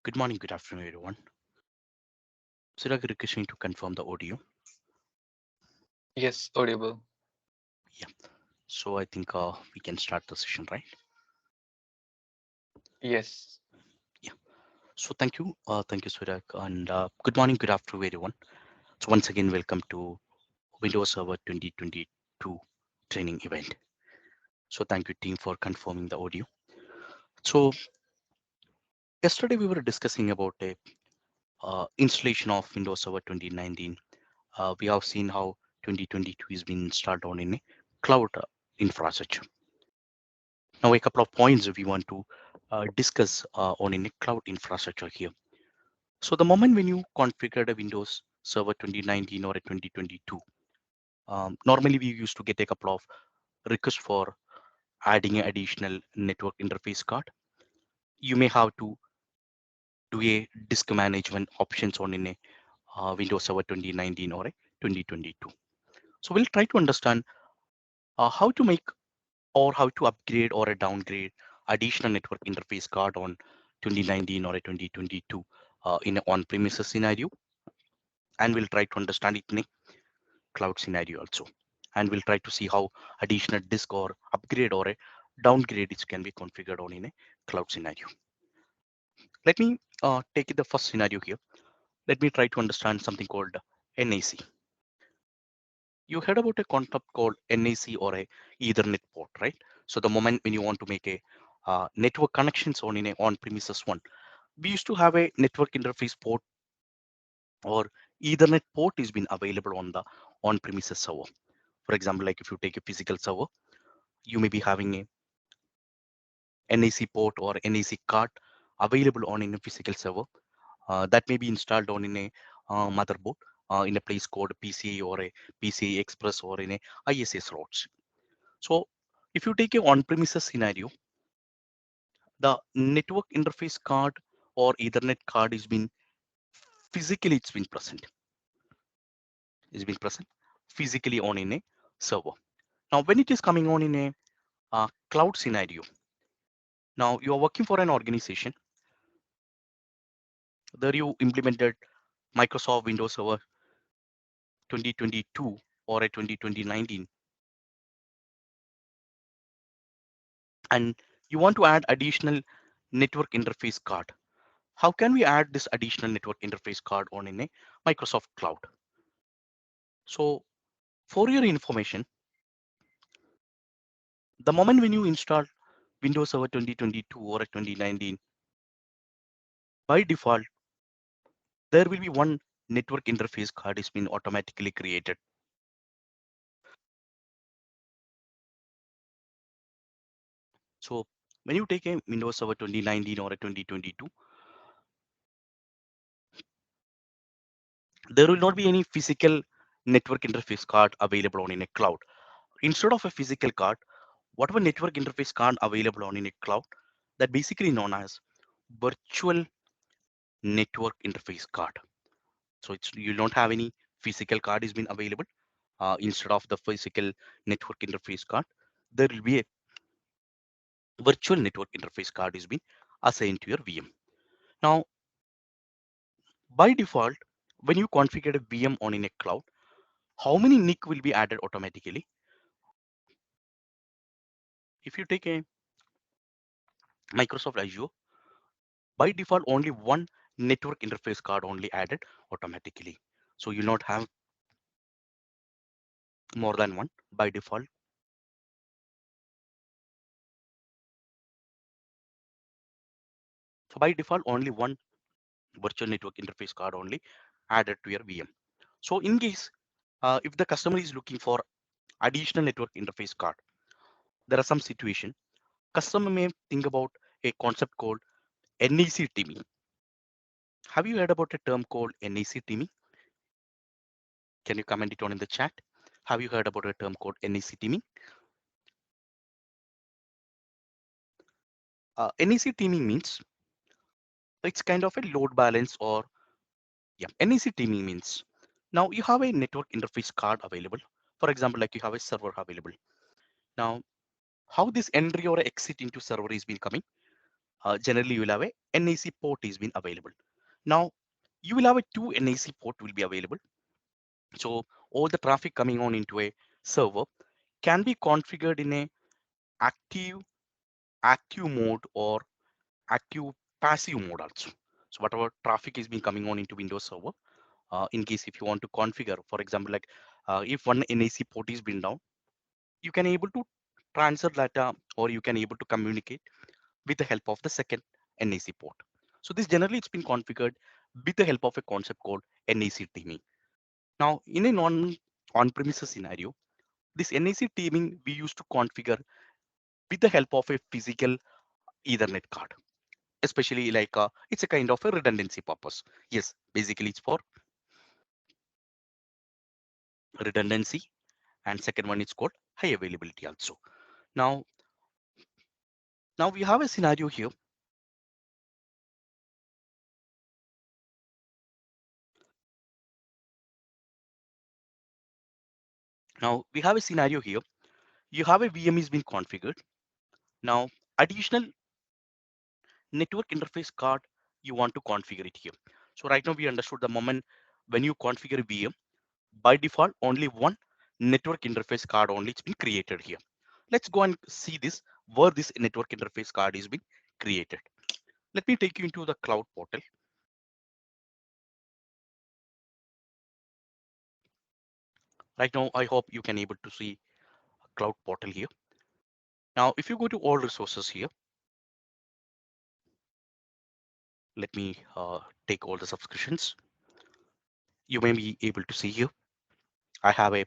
Good morning, good afternoon, everyone. Sirag requesting to confirm the audio. Yes, audible. Yeah. So I think we can start the session, right? Yes. Yeah. So thank you, Sirag, and good morning, good afternoon, everyone. So once again, welcome to Windows Server 2022 training event. So thank you, team, for confirming the audio. So yesterday we were discussing about a installation of Windows Server 2019. We have seen how 2022 is being installed on in a cloud infrastructure. Now, a couple of points we want to discuss on a cloud infrastructure here. So the moment when you configured a Windows Server 2019 or a 2022, normally we used to get a couple of requests for adding an additional network interface card. You may have to do a disk management options on in a Windows Server 2019 or a 2022. So we'll try to understand how to make or how to upgrade or a downgrade additional network interface card on 2019 or a 2022 in an on-premises scenario, and we'll try to understand it in a cloud scenario also, and we'll try to see how additional disk or upgrade or a downgrade it can be configured on in a cloud scenario. Let me take it the first scenario here. Let me try to understand something called NAC. You heard about a concept called NAC or a Ethernet port, right? So the moment when you want to make a network connections on in a on-premises one, we used to have a network interface port or Ethernet port is been available on the on-premises server. For example, like if you take a physical server, you may be having a NAC port or NAC card available on in a physical server that may be installed on in a motherboard in a place called PCI or a PCI Express or in a ISS routes. So if you take a on-premises scenario, the network interface card or Ethernet card is been physically it's been present physically on in a server. Now, when it is coming on in a cloud scenario, now you are working for an organization. There you implemented Microsoft Windows Server 2022 or a 2019, and you want to add additional network interface card. How can we add this additional network interface card on in a Microsoft Cloud? So for your information, the moment when you install Windows Server 2022 or a 2019, by default, there will be one network interface card is been automatically created. So when you take a Windows Server 2019 or a 2022, there will not be any physical network interface card available on in a cloud. Instead of a physical card, whatever network interface card available on in a cloud, that basically known as virtual network interface card. So it's you don't have any physical card is been available. Instead of the physical network interface card, there will be a virtual network interface card is being assigned to your VM. Now, by default, when you configure a VM on in a cloud, how many NIC will be added automatically? If you take a Microsoft Azure, by default, only one network interface card only added automatically. So you not have more than one by default. So by default, only one virtual network interface card only added to your VM. So in case if the customer is looking for additional network interface card, there are some situation customer may think about a concept called NAC teaming. Have you heard about a term called NAC teaming? Can you comment it on in the chat? Have you heard about a term called NAC teaming? NAC teaming means it's kind of a load balance or yeah, NAC teaming means now you have a network interface card available. For example, like you have a server available. Now, how this entry or exit into server is been coming? generally you will have a NAC port is been available. Now you will have a two NAC port will be available. So all the traffic coming on into a server can be configured in a active active mode or active passive mode also. So whatever traffic is being coming on into Windows Server, in case if you want to configure, for example, like if one NAC port is been down, you can able to transfer data or you can able to communicate with the help of the second NAC port. So this generally it's been configured with the help of a concept called NAC teaming. Now in a non on-premises scenario, this NAC teaming we used to configure with the help of a physical Ethernet card, especially like it's a kind of a redundancy purpose. Yes, basically it's for redundancy, and second one is called high availability also. Now, now we have a scenario here. Now we have a scenario here. You have a VM is being configured. Now additional network interface card you want to configure it here. So right now we understood the moment when you configure VM, by default only one network interface card only it's been created here. Let's go and see this where this network interface card is being created. Let me take you into the cloud portal. Right now, I hope you can able to see cloud portal here. Now, if you go to all resources here, let me take all the subscriptions. You may be able to see here. I have a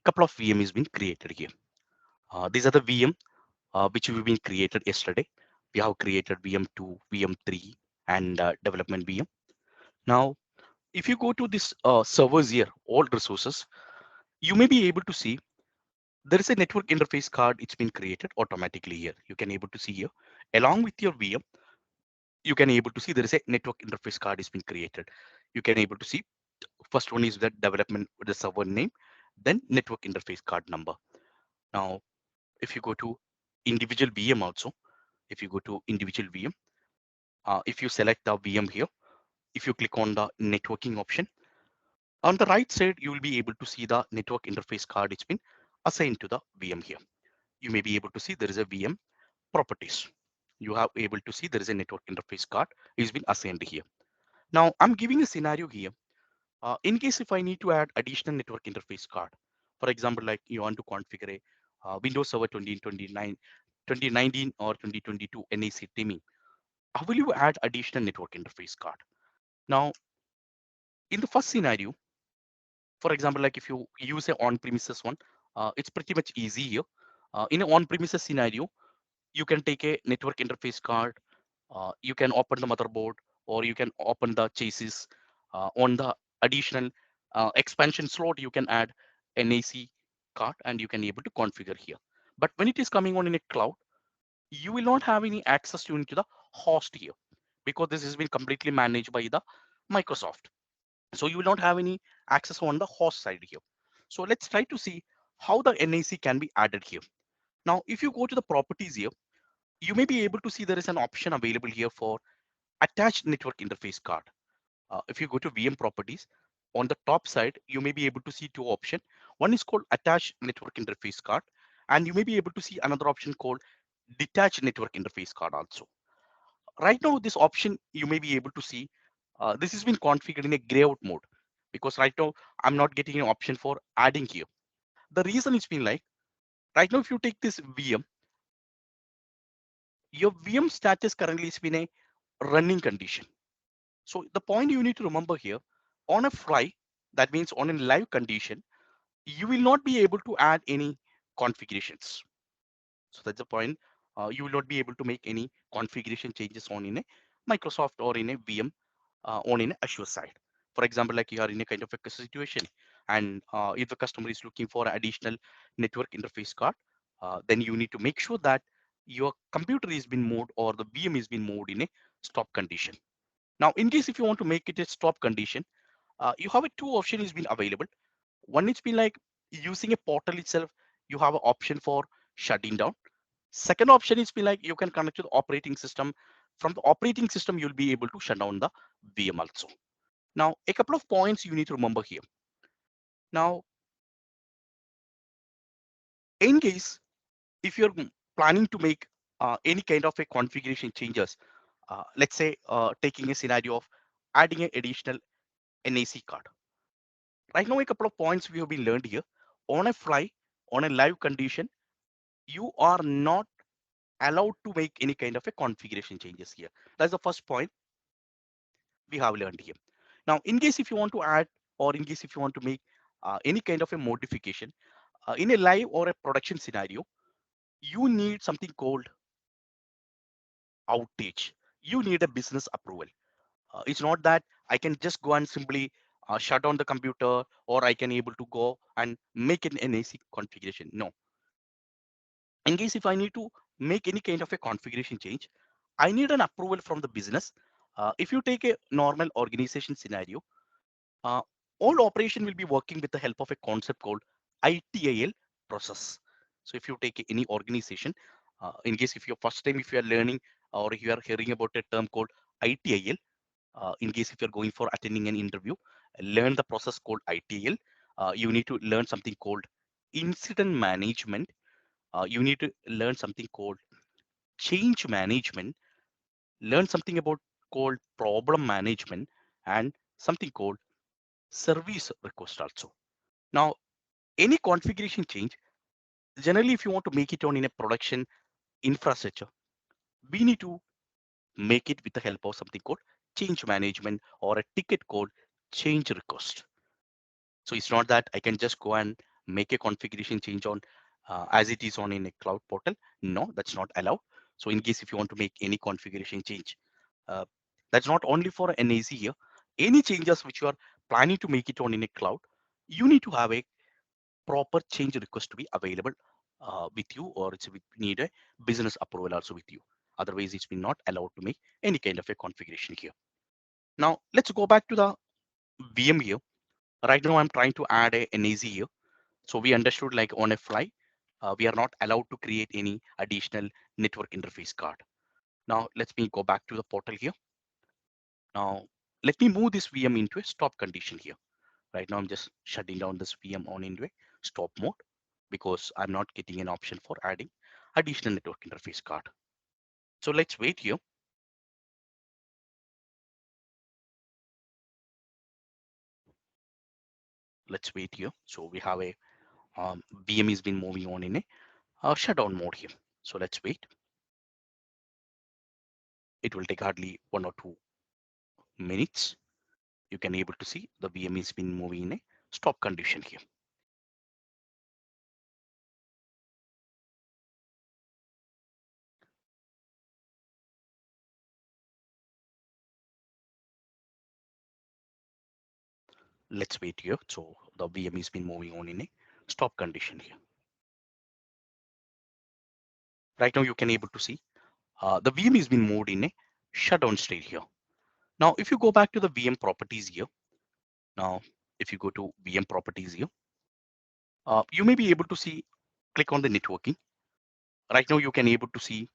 couple of VMs been created here. These are the VM which we've been created yesterday. We have created VM2, VM3, and development VM. Now, if you go to this servers here, all resources, you may be able to see there is a network interface card. It's been created automatically here. You can able to see here along with your VM. You can able to see there is a network interface card is been created. You can able to see first one is the development with the server name, then network interface card number. Now, if you go to individual VM also, if you go to individual VM, if you select the VM here, if you click on the networking option, on the right side, you will be able to see the network interface card. It's been assigned to the VM here. You may be able to see there is a VM properties. You have able to see there is a network interface card is been assigned here. Now I'm giving a scenario here. In case if I need to add additional network interface card, for example, like you want to configure a Windows Server 2029, 2019 or 2022 NAC teaming, how will you add additional network interface card? Now, in the first scenario, for example, like if you use a on-premises one, it's pretty much easy here. In an on-premises scenario, you can take a network interface card, you can open the motherboard, or you can open the chassis. On the additional expansion slot, you can add an AC card and you can able to configure here. But when it is coming on in a cloud, you will not have any access to into the host here because this has been completely managed by the Microsoft. So you will not have any access on the host side here. So let's try to see how the NAC can be added here. Now, if you go to the properties here, you may be able to see there is an option available here for attached network interface card. If you go to VM properties, on the top side, you may be able to see two options. One is called attached network interface card, and you may be able to see another option called detached network interface card also. Right now, this option you may be able to see, this has been configured in a gray out mode because right now I'm not getting an option for adding here. The reason it's been like, right now, if you take this VM, your VM status currently is been a running condition. So the point you need to remember here, on a fly, that means on a live condition, you will not be able to add any configurations. So that's the point. You will not be able to make any configuration changes on in a Microsoft or in a VM on in a Azure side. For example, like you are in a kind of a situation, and if the customer is looking for additional network interface card, then you need to make sure that your computer is being moved or the VM is being moved in a stop condition. Now, in case if you want to make it a stop condition, you have a two option is been available. One is been like using a portal itself, you have an option for shutting down. Second option is be like you can connect to the operating system. From the operating system, you'll be able to shut down the VM also. Now, a couple of points you need to remember here. Now, in case if you're planning to make any kind of a configuration changes, let's say taking a scenario of adding an additional NAC card. Right now, a couple of points we have been learned here. On a fly, on a live condition, you are not allowed to make any kind of a configuration changes here. That's the first point we have learned here. Now, in case if you want to add or in case if you want to make any kind of a modification in a live or a production scenario, you need something called outage. You need a business approval. It's not that I can just go and simply shut down the computer or I can able to go and make an NAC configuration. No. In case if I need to make any kind of a configuration change, I need an approval from the business. If you take a normal organization scenario, uh, all operation will be working with the help of a concept called ITIL process. So if you take any organization, in case if you're first time if you are learning or if you are hearing about a term called ITIL, in case if you're going for attending an interview, learn the process called ITIL. You need to learn something called incident management. You need to learn something called change management, learn something about called problem management, and something called service request also. Now, any configuration change, generally, if you want to make it on in a production infrastructure, we need to make it with the help of something called change management or a ticket called change request. So it's not that I can just go and make a configuration change on as it is on in a cloud portal. No, that's not allowed. So in case if you want to make any configuration change, uh, that's not only for NAC here. Any changes which you are planning to make it on in a cloud, you need to have a proper change request to be available with you, or it's with need a business approval also with you. Otherwise, it's been not allowed to make any kind of a configuration here. Now let's go back to the VM here. Right now, I'm trying to add a NAC here. So we understood like on a fly, we are not allowed to create any additional network interface card. Now let me go back to the portal here. Now let me move this VM into a stop condition here. Right now I'm just shutting down this VM on into a stop mode because I'm not getting an option for adding additional network interface card. So let's wait here. Let's wait here. So we have a VM has been moving on in a shutdown mode here. So let's wait. It will take hardly 1 or 2 minutes. You can able to see the VM has been moving in a stop condition here. Let's wait here. So the VM has been moving on in a stop condition here. Right now you can able to see the VM has been moved in a shutdown state here. Now, if you go back to the VM properties here, now if you go to VM properties here, you may be able to see, click on the networking. Right now you can able to see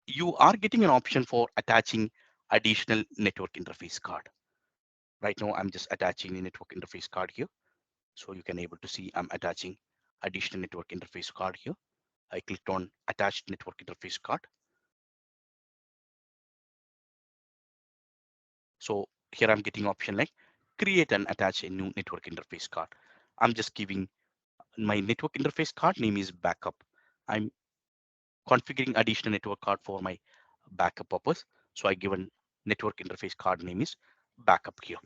you are getting an option for attaching additional network interface card. Right now I'm just attaching the network interface card here. So you can able to see I'm attaching additional network interface card here. I clicked on attached network interface card. So here I'm getting option like create and attach a new network interface card. I'm just giving my network interface card name is backup. I'm configuring additional network card for my backup purpose. So I given network interface card name is backup here.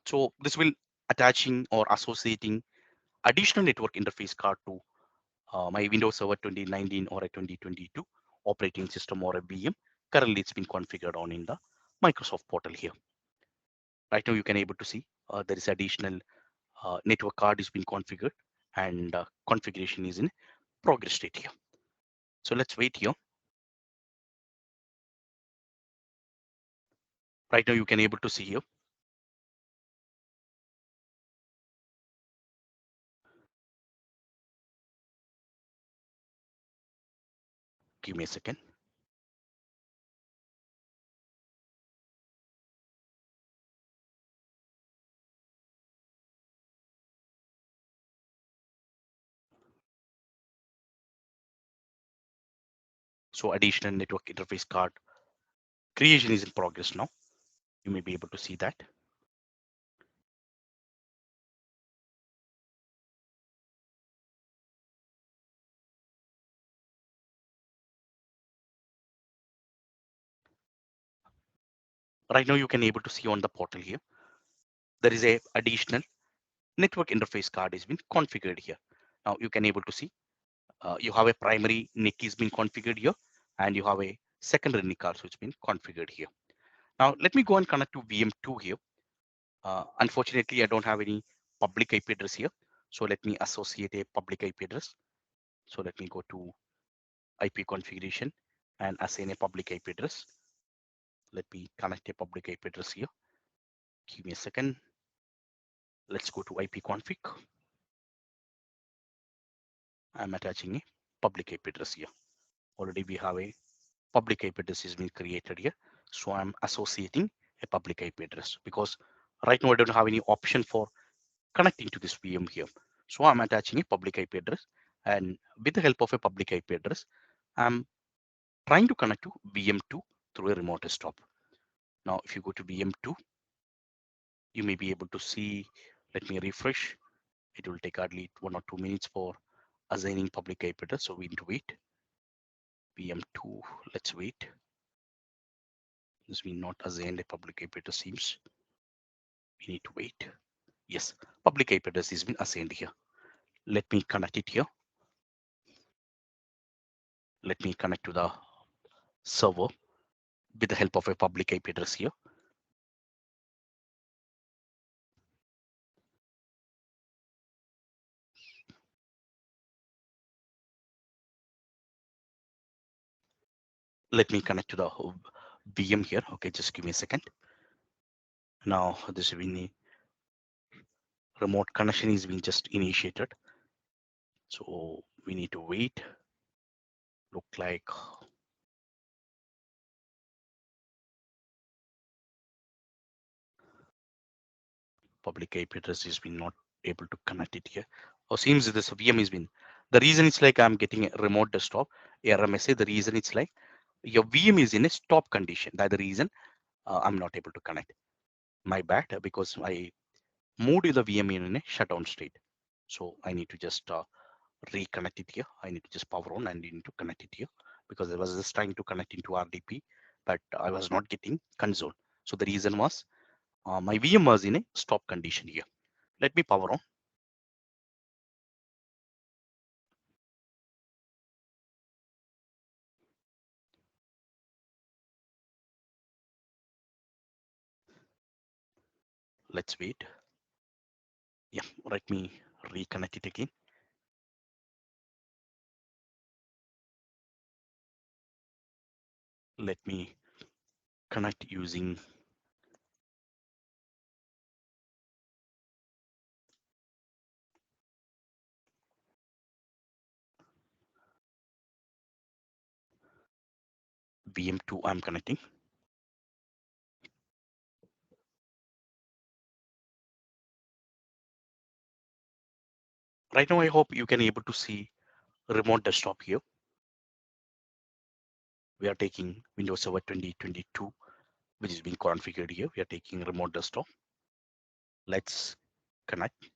So this will attaching or associating additional network interface card to my Windows Server 2019 or a 2022 operating system or a VM. Currently, it's been configured on in the Microsoft portal here. Right now, you can able to see there is additional network card is being configured and configuration is in progress state here. So let's wait here. Right now, you can able to see here. Give me a second. So additional network interface card creation is in progress now. You may be able to see that. Right now you can able to see on the portal here, there is a additional network interface card has been configured here. Now you can able to see you have a primary NIC is been configured here, and you have a secondary NIC also it's been configured here. Now let me go and connect to VM2 here. Unfortunately, I don't have any public IP address here. So let me associate a public IP address. So let me go to IP configuration and assign a public IP address. Let me connect a public IP address here. Give me a second. Let's go to IP config. I'm attaching a public IP address here. Already we have a public IP address has been created here. So I'm associating a public IP address because right now I don't have any option for connecting to this VM here. So I'm attaching a public IP address, and with the help of a public IP address, I'm trying to connect to VM2 through a remote desktop. Now, if you go to VM2, you may be able to see, let me refresh. It will take hardly 1 or 2 minutes for assigning public IP address. So we need to wait. VM2, let's wait. This will not assign a public IP address seems. We need to wait. Yes, public IP address has been assigned here. Let me connect it here. Let me connect to the server with the help of a public IP address here. Let me connect to the VM here. Okay, just give me a second. Now this will be remote connection is being just initiated. So we need to wait. Look like public IP address is been not able to connect it here. Or seems this VM has been. The reason it's like I'm getting a remote desktop error message. The reason it's like your VM is in a stop condition. That's the reason I'm not able to connect. My bad because I moved the VM in a shutdown state. So I need to just reconnect it here. I need to just power on and need to connect it here because I was just trying to connect into RDP, but I was not getting console. So the reason was my VM was in a stop condition here. Let me power on. Let's wait. Yeah, let me reconnect it again. Let me connect using VM2. I'm connecting. Right now, I hope you can able to see remote desktop here. We are taking Windows Server 2022, which is being configured here. We are taking remote desktop. Let's connect.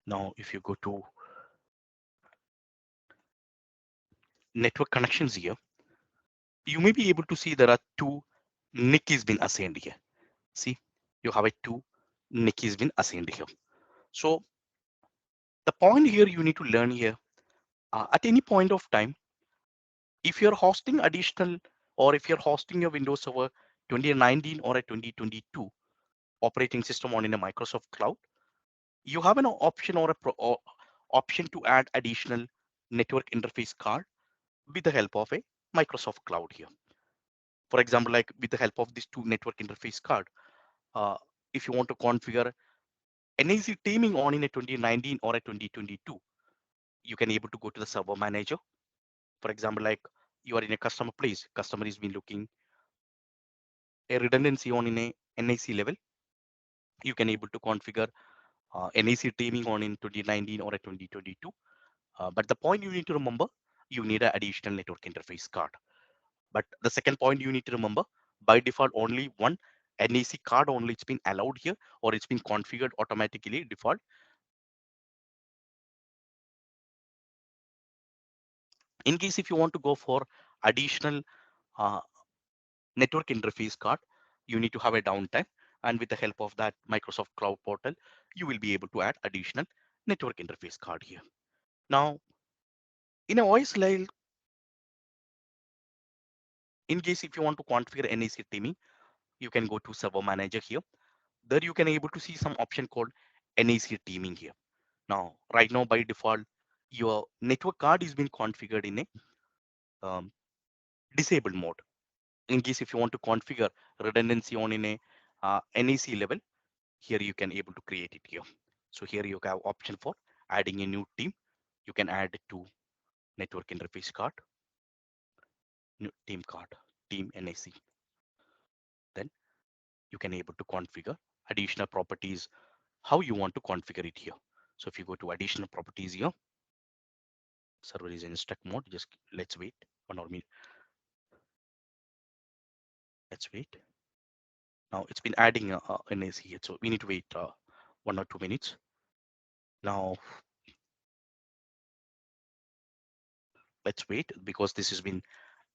Now, if you go to network connections here, you may be able to see there are two NIC is been assigned here. See, you have a two NIC is been assigned here. So the point here you need to learn here, at any point of time, if you're hosting additional or if you're hosting your Windows Server 2019 or a 2022 operating system on in a Microsoft cloud, you have an option or a option to add additional network interface card with the help of a Microsoft cloud here. For example, like with the help of this two network interface card, uh, if you want to configure NAC teaming on in a 2019 or a 2022, you can able to go to the server manager. For example, like you are in a customer place, customer is been looking a redundancy on in a NIC level. You can able to configure NIC teaming on in 2019 or a 2022. But the point you need to remember, you need an additional network interface card. But the second point you need to remember, by default, only one NAC card only it's been allowed here, or it's been configured automatically default. In case if you want to go for additional uh, network interface card, you need to have a downtime. And with the help of that Microsoft Cloud Portal, you will be able to add additional network interface card here. Now, in a voice layer, in case if you want to configure NAC teaming, you can go to Server Manager here. There you can able to see some option called NAC teaming here. Now, right now by default, your network card is being configured in a disabled mode. In case if you want to configure redundancy on in a NAC level, here you can able to create it here. So here you have option for adding a new team. You can add it to network interface card, new team card, team NAC. Then you can able to configure additional properties, how you want to configure it here. So if you go to additional properties here, server is in stuck mode. Just let's wait 1 or let's wait. Now it's been adding NAC here. So we need to wait 1 or 2 minutes. Now let's wait because this has been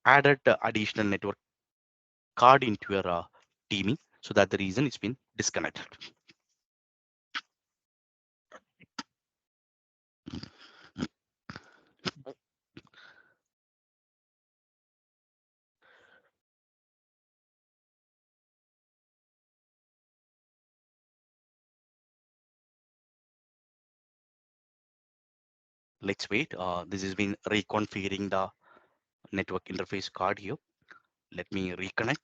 added additional network card into your teaming. So that's the reason it's been disconnected. Let's wait. This has been reconfiguring the network interface card here. Let me reconnect.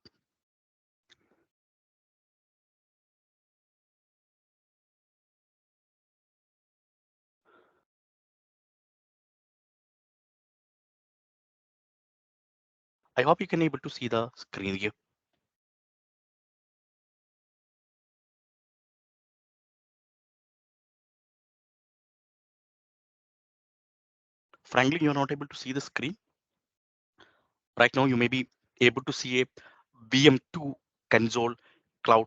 I hope you can able to see the screen here. Frankly, you're not able to see the screen. Right now, you may be able to see a VM2 console cloud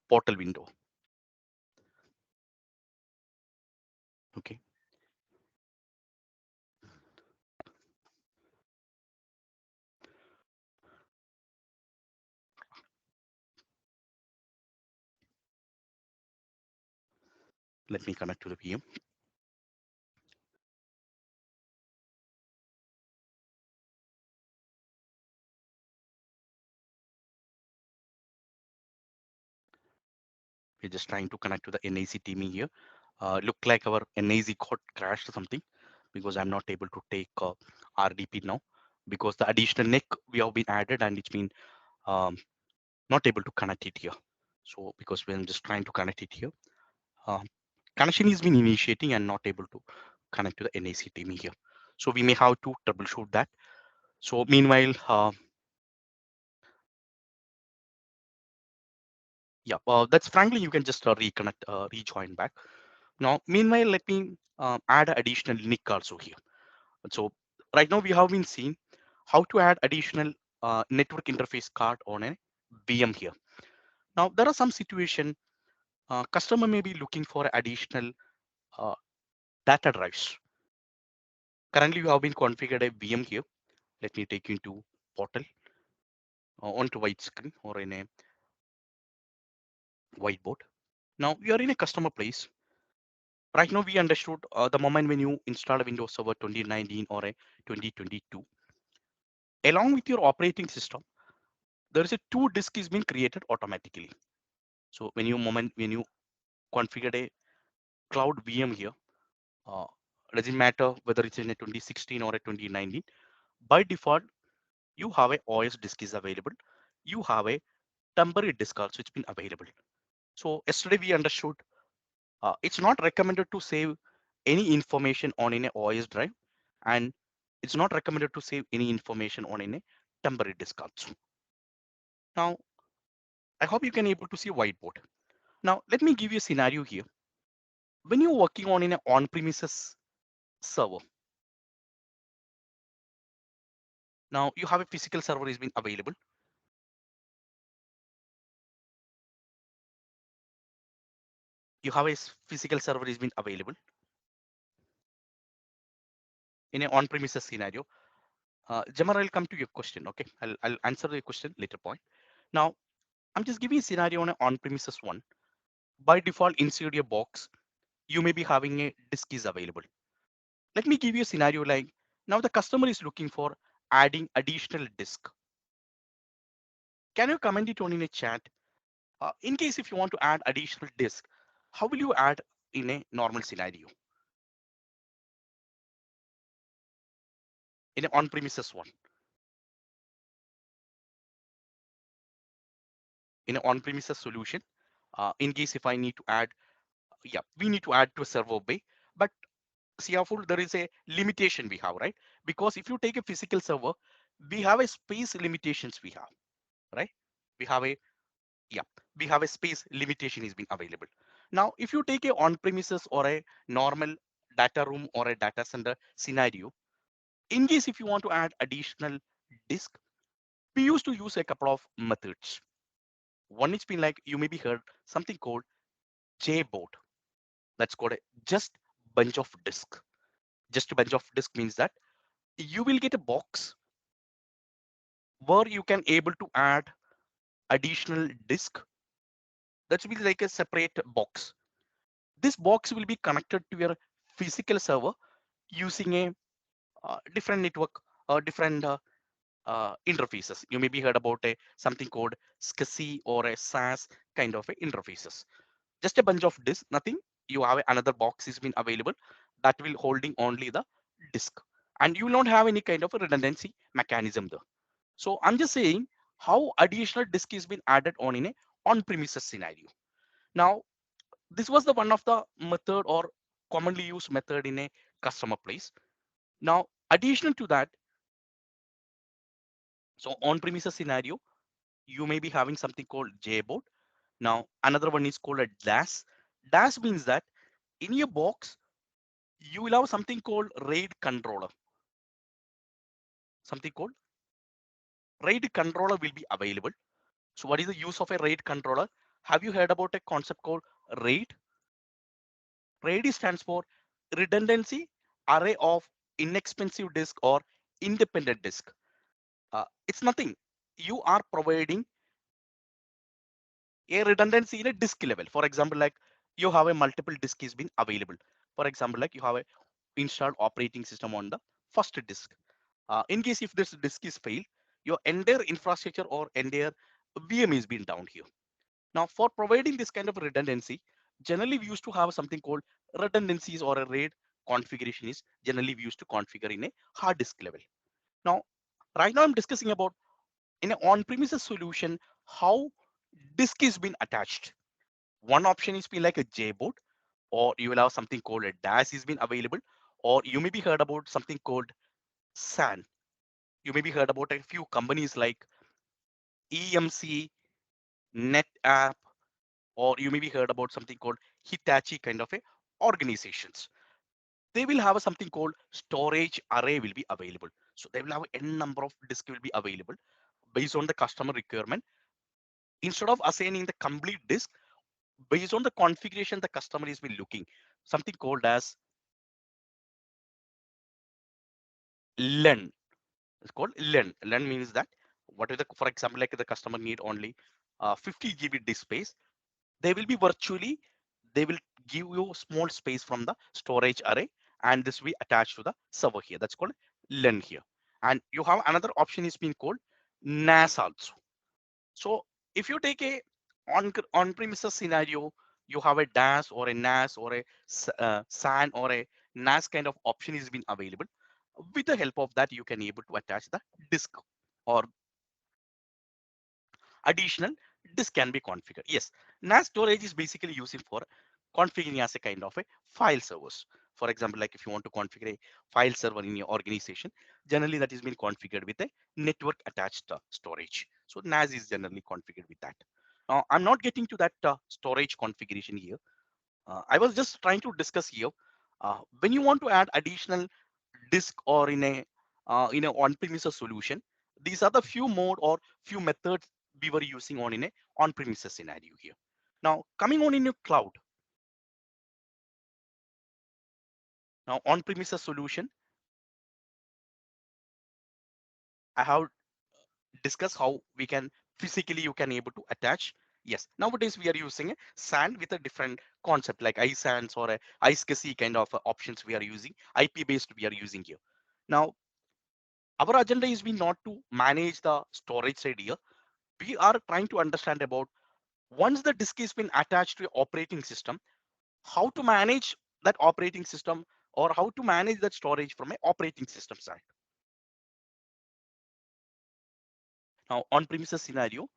portal window. Okay, let me connect to the VM. We're just trying to connect to the NAC teaming here. Look like our NAC got crashed or something because I'm not able to take RDP now because the additional neck we have been added and it's been um, not able to connect it here. So because we're just trying to connect it here, um, connection is been initiating and not able to connect to the NAC teaming here. So we may have to troubleshoot that. So meanwhile, yeah, that's frankly you can just reconnect, rejoin back. Now, meanwhile, let me add additional nick also here. So right now we have been seeing how to add additional network interface card on a VM here. Now there are some situation customer may be looking for additional uh, data drives. Currently you have been configured a VM here. Let me take you into portal onto white screen or in a whiteboard. Now we are in a customer place. Right now we understood the moment when you install a Windows Server 2019 or a 2022, along with your operating system, there is a two disk is being created automatically. So when you configure a cloud VM here, uh, doesn't matter whether it's in a 2016 or a 2019. By default, you have a OS disk is available. You have a temporary disk also it's been available. So yesterday we understood it's not recommended to save any information on in a OS drive, and it's not recommended to save any information on in a temporary disk also. Now, I hope you can able to see a whiteboard. Now, let me give you a scenario here. When you're working on in an on-premises server, now you have a physical server is been available. You have a physical server is been available in an on-premises scenario. Jamar, I'll come to your question. Okay, I'll answer your question later point. Now, I'm just giving a scenario on an on-premises one. By default, inside your box, you may be having a disk is available. Let me give you a scenario like now the customer is looking for adding additional disk. Can you comment it on in a chat? In case if you want to add additional disk, how will you add in a normal scenario? In an on-premises one, in an on-premises solution, in case if I need to add, yeah, we need to add to a server bay, but careful, there is a limitation we have, right? Because if you take a physical server, we have a space limitations we have, right? We have a, yeah, we have a space limitation is being available. Now, if you take a on-premises or a normal data room or a data center scenario, in case if you want to add additional disk, we used to use a couple of methods. One is been like you maybe heard something called JBoard. That's called a just bunch of disk. Just a bunch of disk means that you will get a box where you can able to add additional disk. That will be like a separate box. This box will be connected to your physical server using a different network or different interfaces. You maybe heard about a something called SCSI or a SAS kind of a interfaces. Just a bunch of disk, nothing. You have another box is been available that will holding only the disk, and you will not have any kind of a redundancy mechanism there. So I'm just saying how additional disk is been added on in a on-premises scenario. Now, this was the one of the method or commonly used method in a customer place. Now, additional to that, so on-premises scenario, you may be having something called JBoard. Now, another one is called a DAS. DAS means that in your box, you will have something called RAID controller. Something called RAID controller will be available. So what is the use of a RAID controller? Have you heard about a concept called RAID? RAID stands for redundancy array of inexpensive disk or independent disk. It's nothing. You are providing a redundancy in a disk level. For example, like you have a multiple disk is been available. For example, like you have a installed operating system on the first disk. In case if this disk is failed, your entire infrastructure or entire VM is being down here. Now, for providing this kind of redundancy, generally we used to have something called redundancies or a RAID configuration is generally we used to configure in a hard disk level. Now, right now I'm discussing about in an on-premises solution, how disk is being attached. One option is be like a JBoard, or you will have something called a DAS is been available, or you may be heard about something called SAN. You may be heard about a few companies like EMC, NetApp, or you may be heard about something called Hitachi kind of a organizations. They will have a something called storage array will be available. So they will have n number of disk will be available based on the customer requirement. Instead of assigning the complete disk, based on the configuration the customer is been looking, something called as LEN. It's called LEN. LEN means that what is the, for example, like the customer need only 50 GB disk space, they will be virtually, they will give you small space from the storage array, and this will be attached to the server here. That's called LEN here. And you have another option is being called NAS also. So if you take a on-premises scenario, you have a DAS or a NAS or a SAN or a NAS kind of option is been available. With the help of that, you can able to attach the disk or additional disk can be configured. Yes, NAS storage is basically using for configuring as a kind of a file servers. For example, like if you want to configure a file server in your organization, generally that is being configured with a network attached storage. So NAS is generally configured with that. Now I'm not getting to that storage configuration here. I was just trying to discuss here. When you want to add additional disk or in a on-premises solution, these are the few mode or few methods we were using on in a on-premises scenario here. Now coming on in your cloud. Now on-premises solution, I have discussed how we can physically you can able to attach. Yes, nowadays we are using a SAN with a different concept like iSANs or a iSCSI kind of options we are using. IP based we are using here. Now our agenda is we not to manage the storage side here. We are trying to understand about once the disk is been attached to an operating system, how to manage that operating system or how to manage that storage from an operating system side. Now on premises scenario,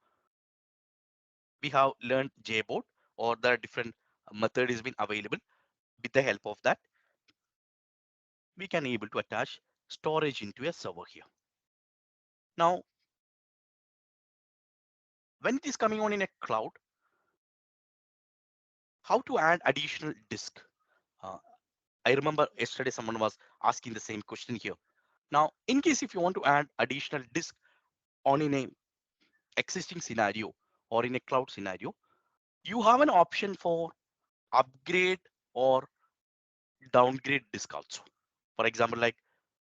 we have learned JBoard or the different method has been available. With the help of that, we can able to attach storage into a server here. Now, when it is coming on in a cloud, how to add additional disk? Uh, I remember yesterday someone was asking the same question here. Now, in case if you want to add additional disk on in a existing scenario or in a cloud scenario, you have an option for upgrade or downgrade disk also. For example, like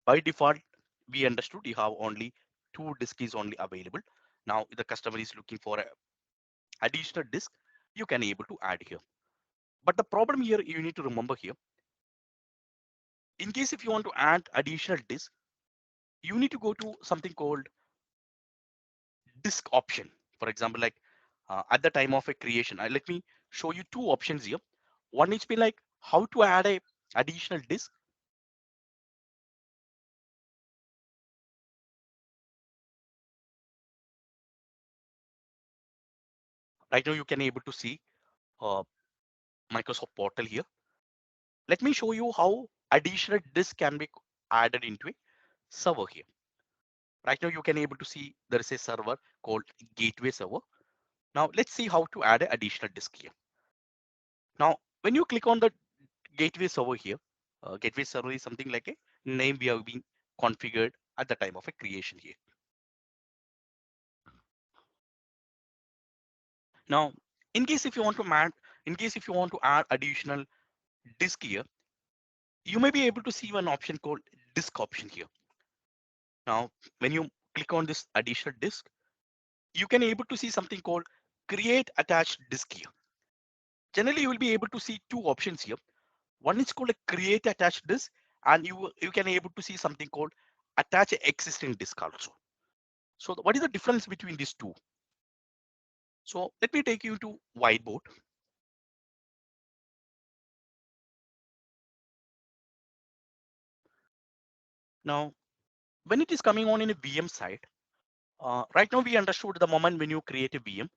by default, we understood you have only two disk is only available. Now, if the customer is looking for a additional disk, you can able to add here. But the problem here you need to remember here, in case if you want to add additional disk, you need to go to something called disk option. For example, like at the time of a creation, let me show you two options here. One is be like how to add a additional disk. Right now you can able to see uh, Microsoft portal here. Let me show you how additional disk can be added into a server here. Right now you can able to see there is a server called gateway server. Now let's see how to add an additional disk here. Now when you click on the gateway server here, gateway server is something like a name we have been configured at the time of a creation here. Now in case if you want to add additional disk here, you may be able to see one option called disk option here. Now when you click on this additional disk, you can able to see something called create attached disk here. Generally you will be able to see two options here. One is called a create attached disk, and you can able to see something called attach existing disk also. So what is the difference between these two? So let me take you to whiteboard. Now when it is coming on in a VM side, right now we understood the moment when you create a VM,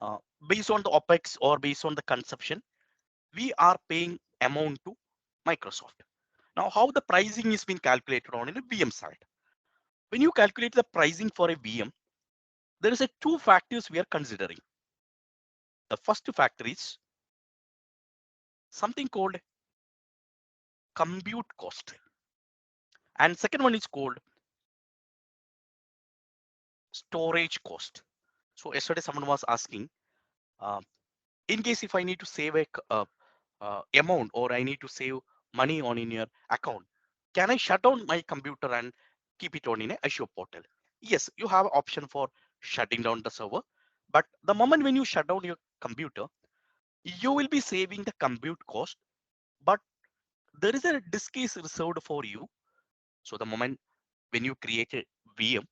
uh, based on the OPEX or based on the consumption, we are paying amount to Microsoft. Now how the pricing is being calculated on in a VM side? When you calculate the pricing for a VM, there is a two factors we are considering. The first factor is something called compute cost, and second one is called storage cost. So yesterday someone was asking, uh, in case if I need to save a amount or I need to save money on in your account, can I shut down my computer and keep it on in a Azure portal? Yes, you have option for shutting down the server, but the moment when you shut down your computer, you will be saving the compute cost, but there is a disk is reserved for you. So the moment when you create a VM,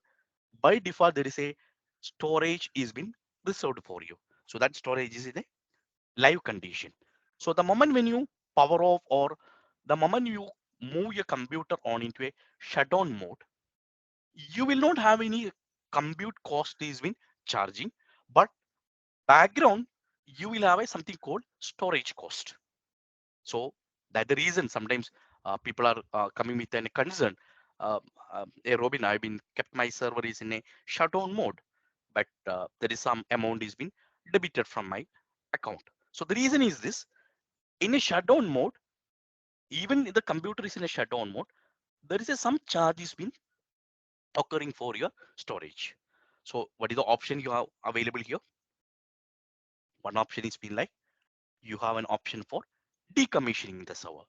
by default there is a storage is been reserved for you. So that storage is in a live condition. So the moment when you power off or the moment you move your computer on into a shutdown mode, you will not have any compute cost is been charging, but background you will have a something called storage cost. So that the reason sometimes people are coming with a concern. Hey Robin, I've been kept my server is in a shutdown mode, but there is some amount is been debited from my account. So the reason is this: in a shutdown mode, even if the computer is in a shutdown mode, there is a some charge is been occurring for your storage. So what is the option you have available here? One option is been like you have an option for decommissioning the server.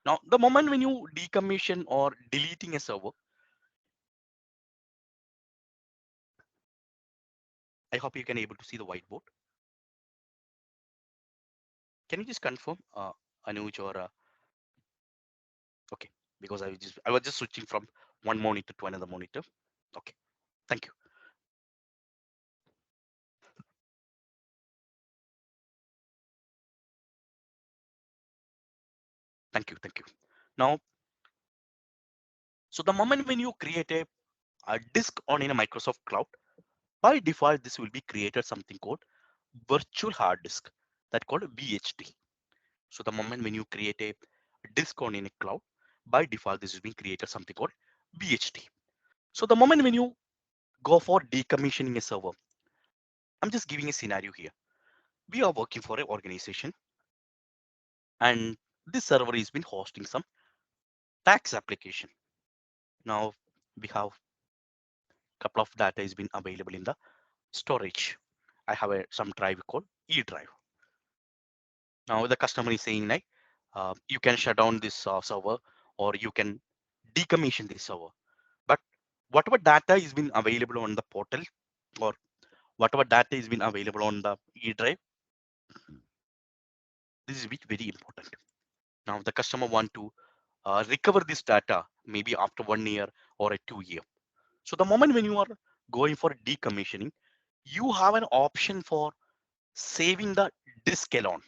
Now, the moment when you decommission or deleting a server, I hope you can able to see the whiteboard. Can you just confirm, Anuj or okay? Because I was just switching from one monitor to another monitor. Okay, thank you, thank you. Now, so the moment when you create a disk on in a Microsoft Cloud, by default this will be created something called virtual hard disk, that called VHD. So the moment when you create a disk on in a cloud, by default this is being created something called VHD. So the moment when you go for decommissioning a server, I'm just giving a scenario here. We are working for an organization, and this server has been hosting some tax application. Now we have a couple of data has been available in the storage. I have some drive called E drive. Now the customer is saying like, you can shut down this server or you can decommission this server. But whatever data is been available on the portal or whatever data is been available on the E drive, this is very important. Now the customer want to recover this data maybe after 1 year or a 2 year. So the moment when you are going for decommissioning, you have an option for saving the disk alone.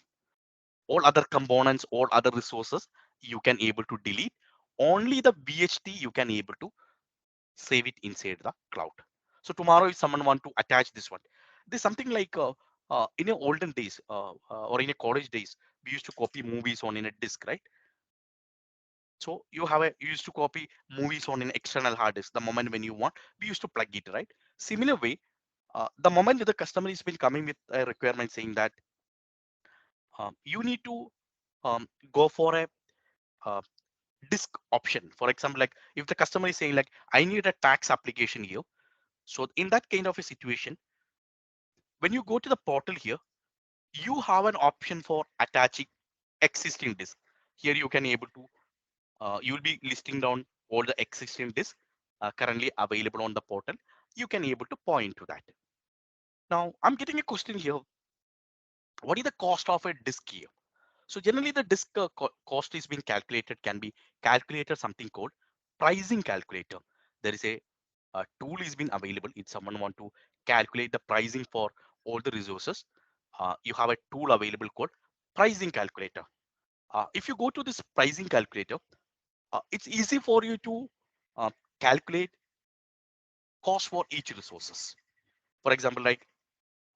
All other components, all other resources, you can able to delete. Only the VHD you can able to save it inside the cloud. So tomorrow, if someone want to attach this one, there's something like in the olden days or in a college days, we used to copy movies on in a disk, right? So you used to copy movies on an external hard disk. The moment when you want, we used to plug it, right? Similar way, the moment the customer is been coming with a requirement saying that you need to go for a uh, disk option. For example, like if the customer is saying like, I need a tax application here. So in that kind of a situation, when you go to the portal here, you have an option for attaching existing disk. Here you can able to, you will be listing down all the existing disks currently available on the portal. You can able to point to that. Now I'm getting a question here. What is the cost of a disk here? So generally the disk cost is being calculated, can be calculated something called pricing calculator. There is a tool is been available if someone want to calculate the pricing for all the resources. You have a tool available called pricing calculator. If you go to this pricing calculator, it's easy for you to uh, calculate cost for each resources. For example, like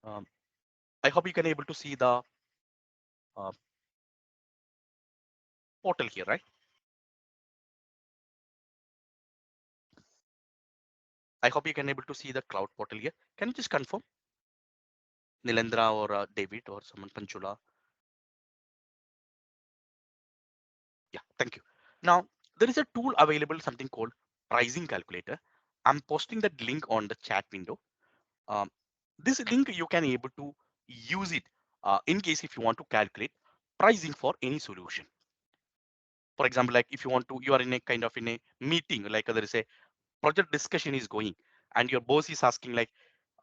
um, I hope you can able to see the uh, portal here, right? I hope you can able to see the cloud portal here. Can you just confirm, Nilendra or David or someone, Panchula? Yeah, thank you. Now, there is a tool available, something called pricing calculator. I'm posting that link on the chat window. Um, this link you can able to use it in case if you want to calculate pricing for any solution. For example, like if you want to, you are in a kind of in a meeting, like there is a project discussion is going, and your boss is asking like,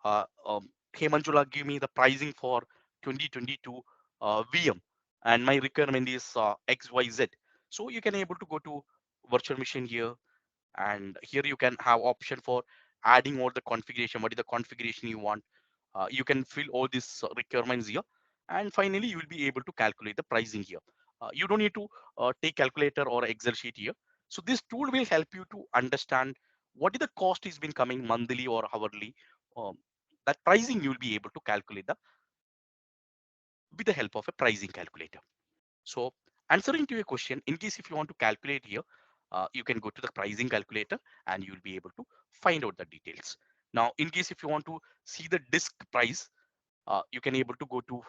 uh, um, hey Manjula, give me the pricing for 2022 VM, and my requirement is XYZ. So you can able to go to virtual machine here, and here you can have option for adding all the configuration. What is the configuration you want? You can fill all these requirements here, and finally you will be able to calculate the pricing here. You don't need to take calculator or Excel sheet here. So this tool will help you to understand what is the cost is been coming monthly or hourly. Um, that pricing you will be able to calculate the with the help of a pricing calculator. So answering to your question, in case if you want to calculate here, you can go to the pricing calculator and you'll be able to find out the details. Now, in case if you want to see the disk price, you can able to go to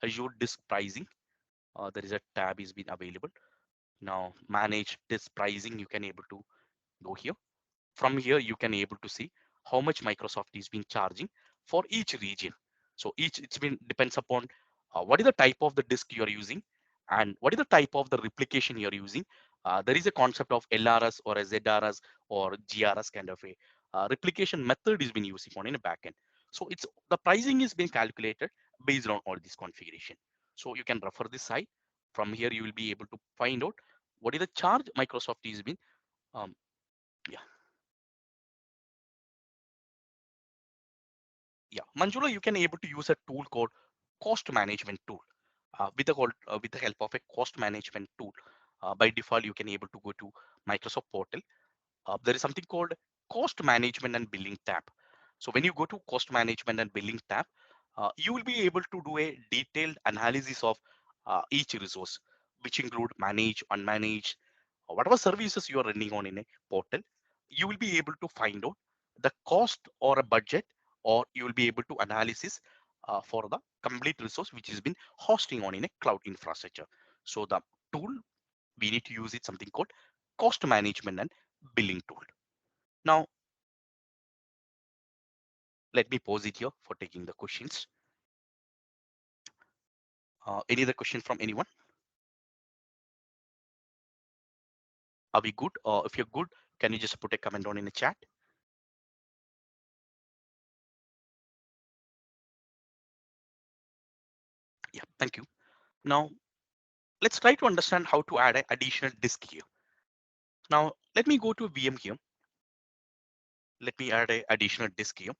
Azure disk pricing. There is a tab is been available. Now, manage disk pricing. You can able to go here. From here, you can able to see how much Microsoft is been charging for each region. So each it's been depends upon what is the type of the disk you are using and what is the type of the replication you're using. There is a concept of LRS or a ZRS or GRS kind of a replication method is been using on in a backend. So it's the pricing is being calculated based on all this configuration. So you can refer this site. From here, you will be able to find out what is the charge Microsoft is been. Um, yeah, yeah, Manjula, you can able to use a tool called cost management tool. With the help of a cost management tool, by default you can able to go to Microsoft portal. There is something called cost management and billing tab. So when you go to cost management and billing tab, you will be able to do a detailed analysis of each resource, which include manage, unmanaged, whatever services you are running on in a portal. You will be able to find out the cost or a budget, or you will be able to analysis for the complete resource which has been hosting on in a cloud infrastructure. So the tool we need to use it something called cost management and billing tool. Now, let me pause it here for taking the questions. Any other question from anyone? Are we good? If you're good, can you just put a comment on in the chat? Yeah, thank you. Now, let's try to understand how to add an additional disk here. Now, let me go to VM here. Let me add an additional disk here.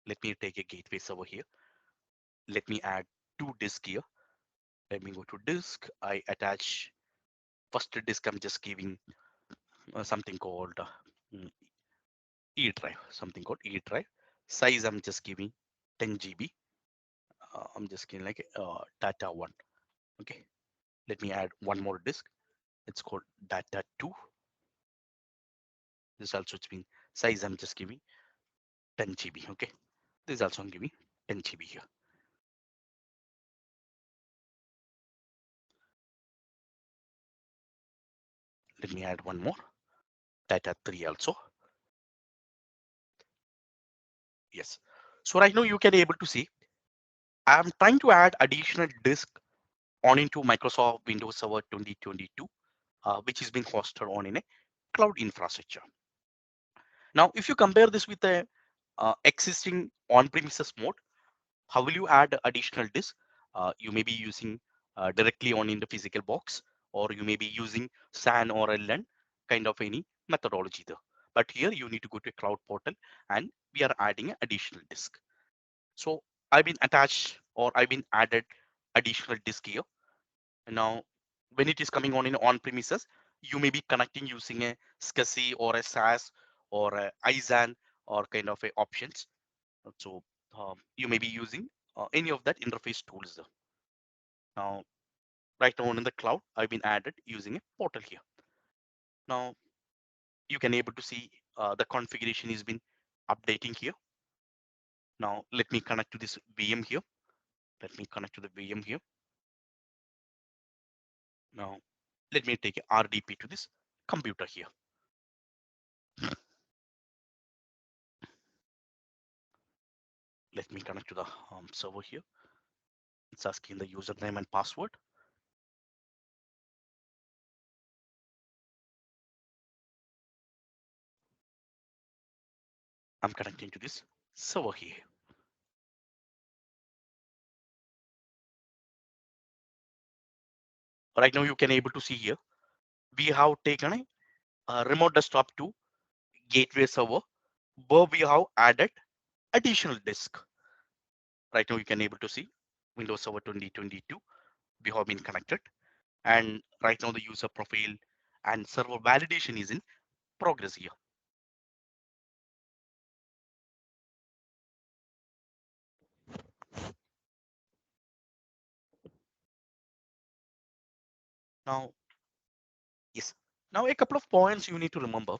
Let me take a gateway server here. Let me add two disk here. Let me go to disk. I attach first disk. I'm just giving something called mm, E drive, something called E drive. Size I'm just giving 10 GB. I'm just giving like data one. Okay. Let me add one more disk. It's called data two. This also it's been size I'm just giving 10 GB. Okay. This also I'm giving 10 GB here. Let me add one more data three also. Yes. So right now you can able to see I'm trying to add additional disk on into Microsoft Windows Server 2022, which is being hosted on in a cloud infrastructure. Now, if you compare this with the existing on-premises mode, how will you add additional disk? You may be using directly on in the physical box, or you may be using SAN or LN kind of any methodology there. But here you need to go to a cloud portal and we are adding an additional disk. So I've been attached or I've been added additional disk here. Now, when it is coming on in on-premises, you may be connecting using a SCSI or a SAS or a ISAN or kind of a options. So you may be using any of that interface tools. Now, right now in the cloud, I've been added using a portal here. Now, you can able to see the configuration has been updating here. Now, let me connect to this VM here. Let me connect to the VM here. Now, let me take a RDP to this computer here. Let me connect to the server here. It's asking the username and password. I'm connecting to this server here. Right now, you can able to see here, we have taken a remote desktop to gateway server, where we have added additional disk. Right now, you can able to see Windows Server 2022. We have been connected, and right now the user profile and server validation is in progress here. Now, yes. Now a couple of points you need to remember.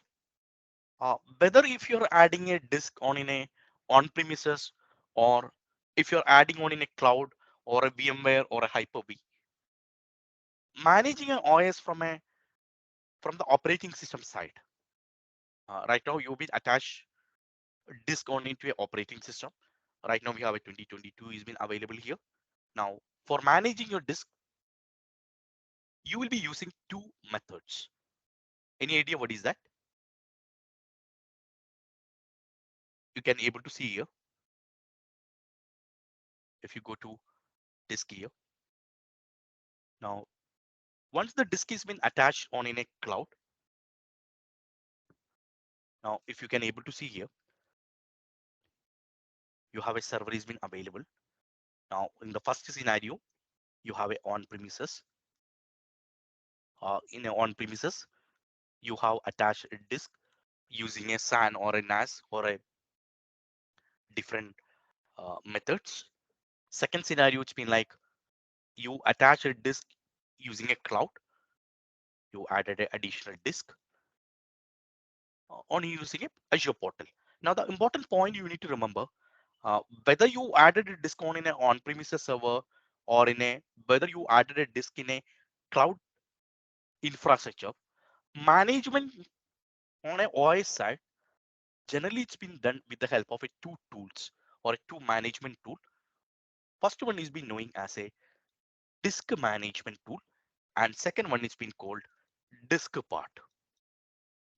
Whether if you're adding a disk on in a on-premises or if you're adding on in a cloud or a VMware or a Hyper-V, managing an OS from the operating system side. Right now, you've been attached disk on into a operating system. Right now, we have a 2022 is been available here. Now, for managing your disk, you will be using two methods. Any idea what is that? You can able to see here. If you go to disk here. Now, once the disk is been attached on in a cloud, now if you can able to see here, you have a server is been available. Now, in the first scenario, you have a on-premises. In a on-premises, you have attached a disk using a SAN or a NAS or a different methods. Second scenario, it's been like you attach a disk using a cloud. You added an additional disk on using a Azure portal. Now, the important point you need to remember, whether you added a disk on in an on-premises server or in a whether you added a disk in a cloud infrastructure, management on a OS side, generally it's been done with the help of a two tools or a two management tool. First one is been known as a disk management tool, and second one is been called disk part.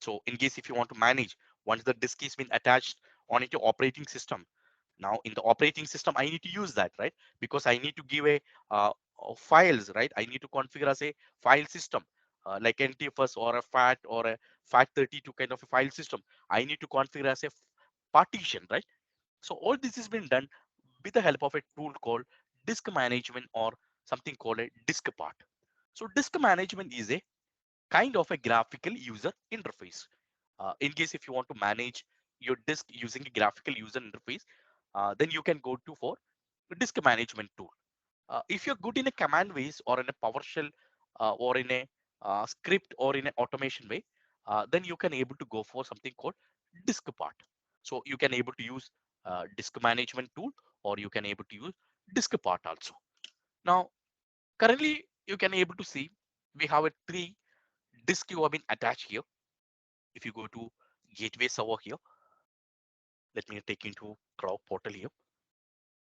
So in case if you want to manage once the disk is been attached on into operating system, now in the operating system I need to use that, right? Because I need to give a files, right? I need to configure as a file system like NTFS or a FAT or a FAT32 kind of a file system. I need to configure as a partition, right? So all this has been done with the help of a tool called disk management or something called a disk part. So disk management is a kind of a graphical user interface. In case if you want to manage your disk using a graphical user interface, then you can go to for disk management tool. If you're good in a command ways or in a PowerShell or in a script or in an automation way, then you can able to go for something called disk part. So you can able to use disk management tool or you can able to use disk part also. Now, currently you can able to see we have a three disk you have been attached here. If you go to gateway server here, let me take you into cloud portal here.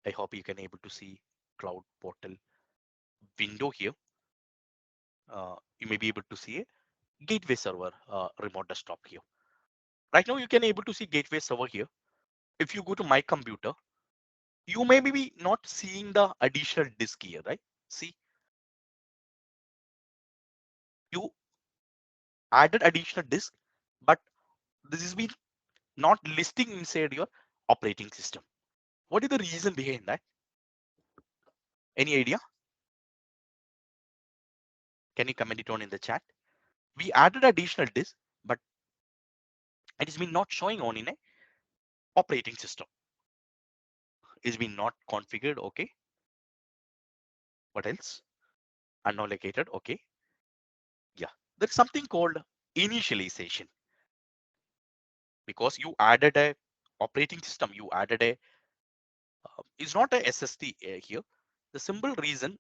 I hope you can able to see cloud portal window here. You may be able to see a gateway server remote desktop here. Right now you can able to see gateway server here. If you go to my computer, you may be not seeing the additional disk here, right? See, you added additional disk, but this is been not listing inside your operating system. What is the reason behind that? Any idea? Can you comment it on in the chat? We added additional disk, but it has been not showing on in a operating system. It's been not configured. Okay. What else? Unallocated. Okay. Yeah. There's something called initialization because you added a operating system. You added a it's not a SSD here. The simple reason.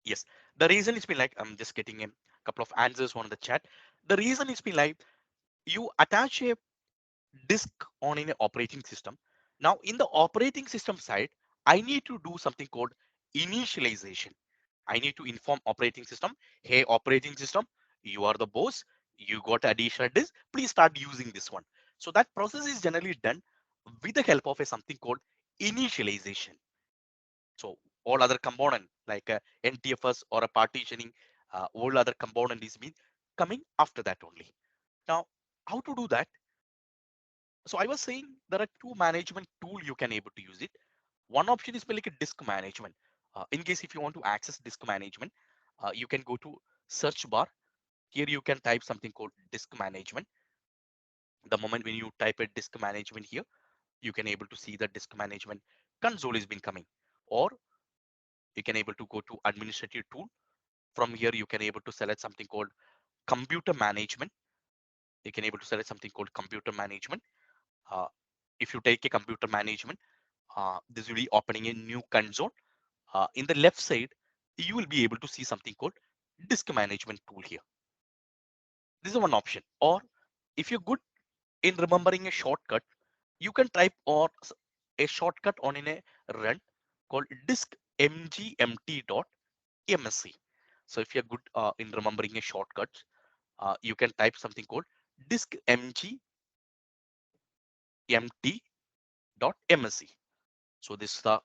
Yes. The reason it's been like I'm just getting a couple of answers on the chat. The reason it's been like you attach a disk on in an operating system. Now in the operating system side, I need to do something called initialization. I need to inform operating system, hey operating system, you are the boss, you got additional disk, please start using this one. So that process is generally done with the help of a something called initialization. So all other component like a NTFS or a partitioning, all other component is been coming after that only. Now, how to do that? So I was saying there are two management tool you can able to use it. One option is like a disk management. In case if you want to access disk management, you can go to search bar. Here you can type something called disk management. The moment when you type a disk management here, you can able to see the disk management console has been coming. Or You can able to go to administrative tool. From here, you can able to select something called computer management. You can able to select something called computer management. Uh, if you take a computer management, this will be opening a new console. In the left side, you will be able to see something called disk management tool here. This is one option. Or if you're good in remembering a shortcut, you can type or a shortcut on in a run called disk mgmt.msc. So if you're good in remembering a shortcut, you can type something called disk mgmt.msc. So this is the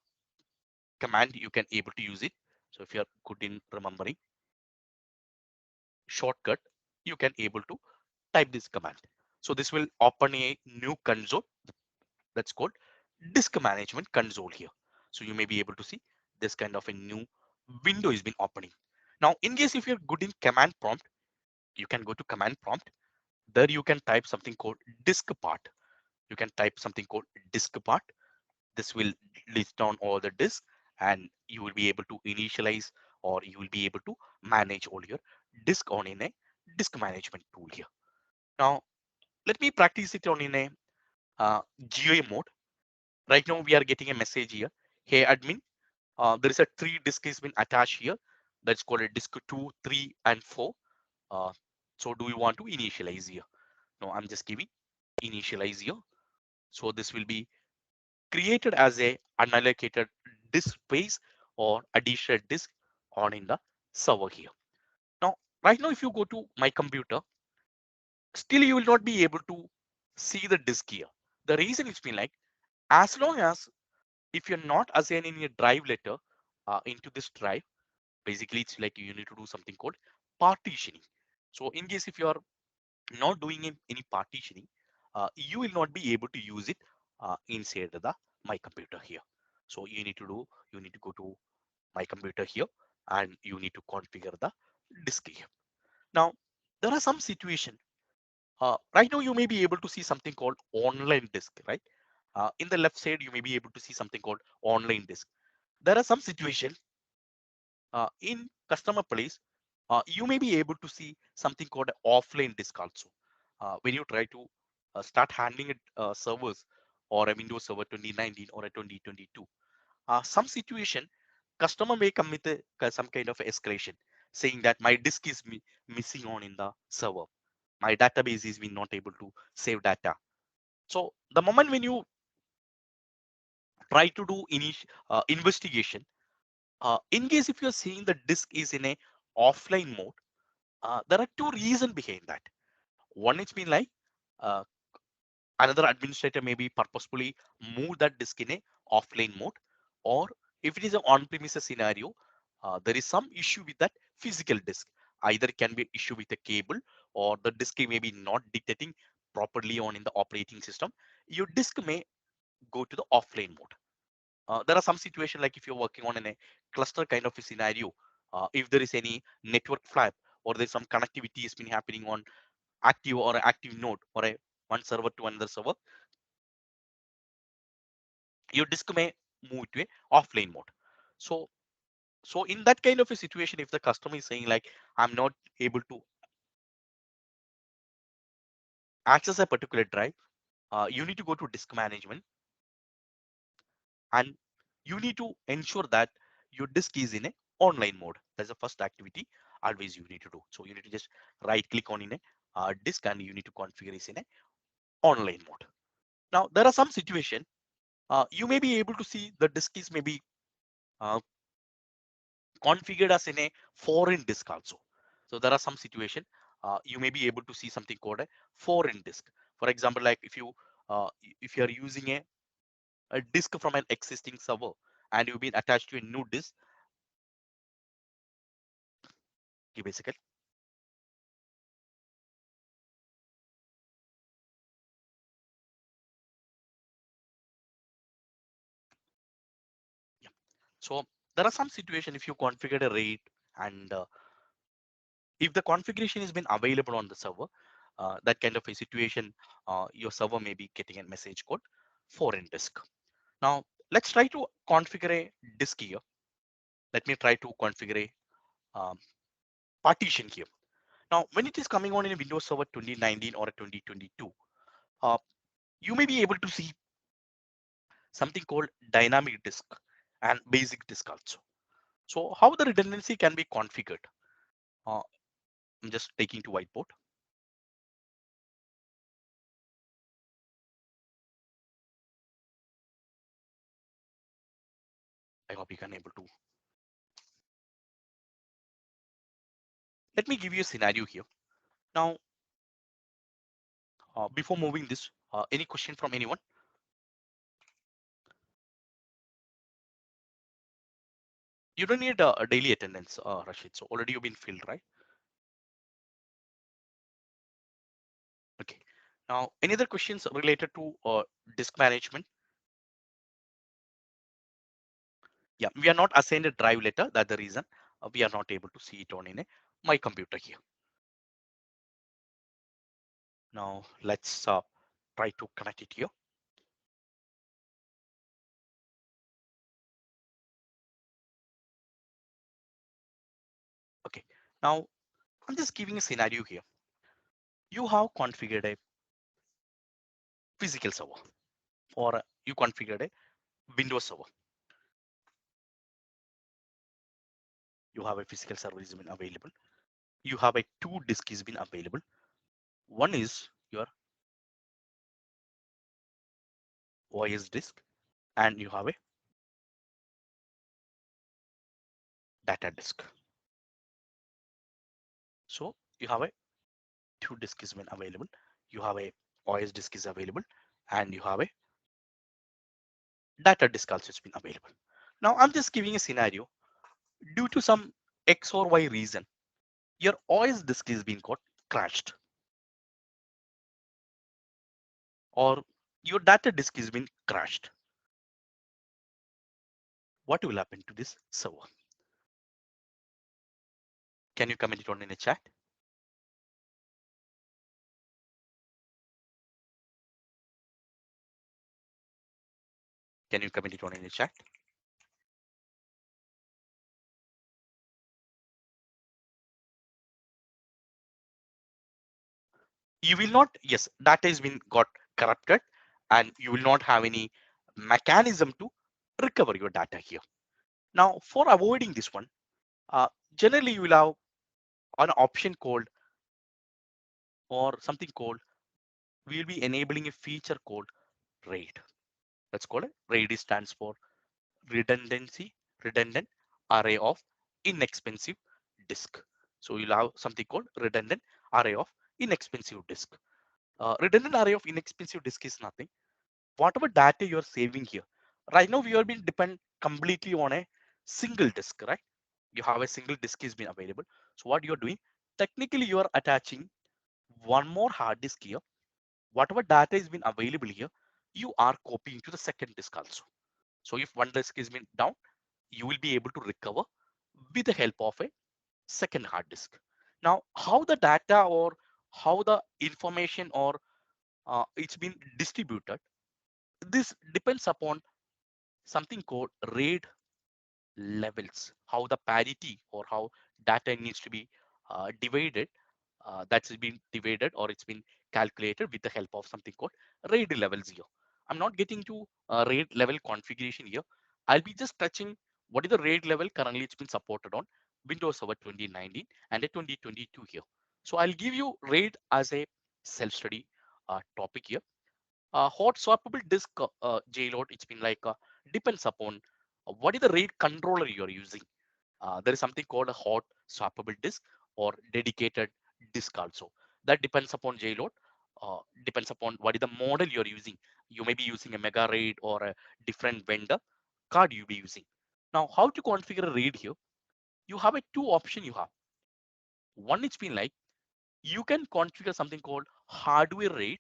command you can able to use it. So if you're good in remembering shortcut, you can able to type this command. So this will open a new console that's called disk management console here. So you may be able to see this kind of a new window has been opening. Now, in case if you're good in command prompt, you can go to command prompt. There you can type something called disk part. You can type something called disk part. This will list down all the disk and you will be able to initialize or you will be able to manage all your disk on in a disk management tool here. Now, let me practice it on in a GUI mode. Right now we are getting a message here. Hey admin, there is a 3 disk has been attached here. That's called a disk 2, 3, and 4. Uh, so do you want to initialize here? No, I'm just giving initialize here. So this will be created as a unallocated disk space or additional disk on in the server here. Now, right now, if you go to my computer, still you will not be able to see the disk here. The reason it's been like, as long as if you're not assigning a drive letter into this drive, basically it's like you need to do something called partitioning. So in case if you are not doing any partitioning, you will not be able to use it inside the my computer here. So you need to go to my computer here and you need to configure the disk here. Now there are some situation. Right now you may be able to see something called online disk, right? In the left side you may be able to see something called online disk. There are some situation in customer place, you may be able to see something called offline disk also. When you try to start handling it servers or a Windows Server 2019 or a 2022, some situation customer may come with some kind of escalation saying that my disk is missing on in the server. My database is been not able to save data. So the moment when you try to do investigation, in case if you're seeing the disk is in a offline mode, there are two reasons behind that. One, it's been like uh, another administrator maybe purposefully move that disk in a offline mode, or if it is an on-premises scenario, there is some issue with that physical disk. Either it can be issue with the cable or the disk may be not detecting properly on in the operating system. Your disk may go to the offline mode. There are some situation like if you're working on in a cluster kind of a scenario, if there is any network flap or there's some connectivity has been happening on active or active node or a one server to another server, your disk may move to a offline mode. So, so in that kind of a situation, if the customer is saying like, I'm not able to access a particular drive, you need to go to disk management and you need to ensure that your disk is in a online mode. That's the first activity always you need to do. So you need to just right click on in a disk and you need to configure it in a online mode. Now there are some situation you may be able to see the disk is maybe uh, configured as in a foreign disk also. So there are some situation you may be able to see something called a foreign disk. For example, like if you are using a disk from an existing server and you've been attached to a new disk, you basically. Yeah. So there are some situation if you configure a RAID and if the configuration has been available on the server, that kind of a situation, your server may be getting a message called foreign disk. Now let's try to configure a disk here. Let me try to configure a partition here. Now, when it is coming on in a Windows Server 2019 or a 2022, uh, you may be able to see something called dynamic disk and basic disk also. So how the redundancy can be configured? Uh, I'm just taking to whiteboard. I hope you can able to. Let me give you a scenario here. Now, before moving this, any question from anyone? You don't need a daily attendance, Rashid. So already you've been filled, right? Okay. Now, any other questions related to disk management? Yeah, we are not assigned a drive letter. That's the reason we are not able to see it on in my computer here. Now, let's try to connect it here. Okay. Now, I'm just giving a scenario here. You have configured a physical server or you configured a Windows server. You have a physical server is been available. You have a two disk is been available. One is your OS disk and you have a data disk. So you have a two disk is been available. You have a OS disk is available and you have a data disk also has been available. Now I'm just giving a scenario due to some X or Y reason, your OS disk is being got crashed or your data disk is been crashed. What will happen to this server? Can you comment it on in the chat? Can you comment it on in the chat? You will not, yes, data has been got corrupted and you will not have any mechanism to recover your data here. Now, for avoiding this one, generally you will have an option called or something called, we will be enabling a feature called RAID. Let's call it RAID stands for redundant array of inexpensive disk. So you'll have something called redundant array of inexpensive disk. Redundant array of inexpensive disk is nothing. Whatever data you're saving here, right now we are being depend completely on a single disk, right? You have a single disk is been available. So what you're doing, technically you are attaching one more hard disk here. Whatever data is been available here, you are copying to the second disk also. So if one disk is been down, you will be able to recover with the help of a second hard disk. Now, how the data or how the information or it's been distributed, this depends upon something called RAID levels, how the parity or how data needs to be divided. That's been divided or it's been calculated with the help of something called RAID levels here. I'm not getting to RAID level configuration here. I'll be just touching what is the RAID level currently it's been supported on Windows Server 2019 and a 2022 here. So I'll give you RAID as a self-study topic here. Hot swappable disk JLoad, it's been like depends upon what is the RAID controller you're using. There is something called a hot swappable disk or dedicated disk also. That depends upon JLoad, depends upon what is the model you're using. You may be using a Mega RAID or a different vendor card you be using. Now, how to configure a RAID here? You have a two option you have. One, it's been like you can configure something called hardware RAID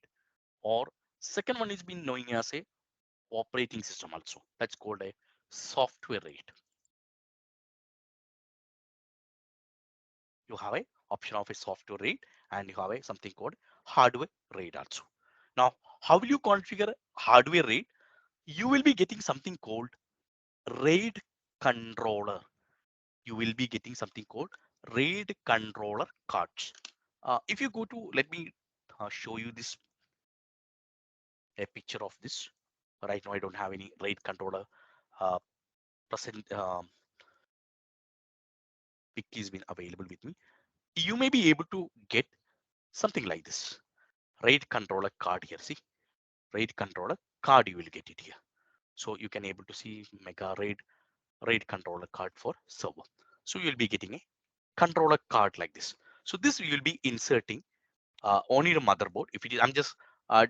or second one is been knowing as a operating system also. That's called a software RAID. You have a option of a software RAID and you have a something called hardware RAID also. Now, how will you configure hardware RAID? You will be getting something called RAID controller. you will be getting something called RAID controller cards. If you go to, let me show you this, a picture of this. Right now, I don't have any RAID controller uh, present. Pic is been available with me. You may be able to get something like this RAID controller card here. See, RAID controller card, you will get it here. So you can able to see mega RAID controller card for server. So you'll be getting a controller card like this. So this you will be inserting on your motherboard. If it is, I'm just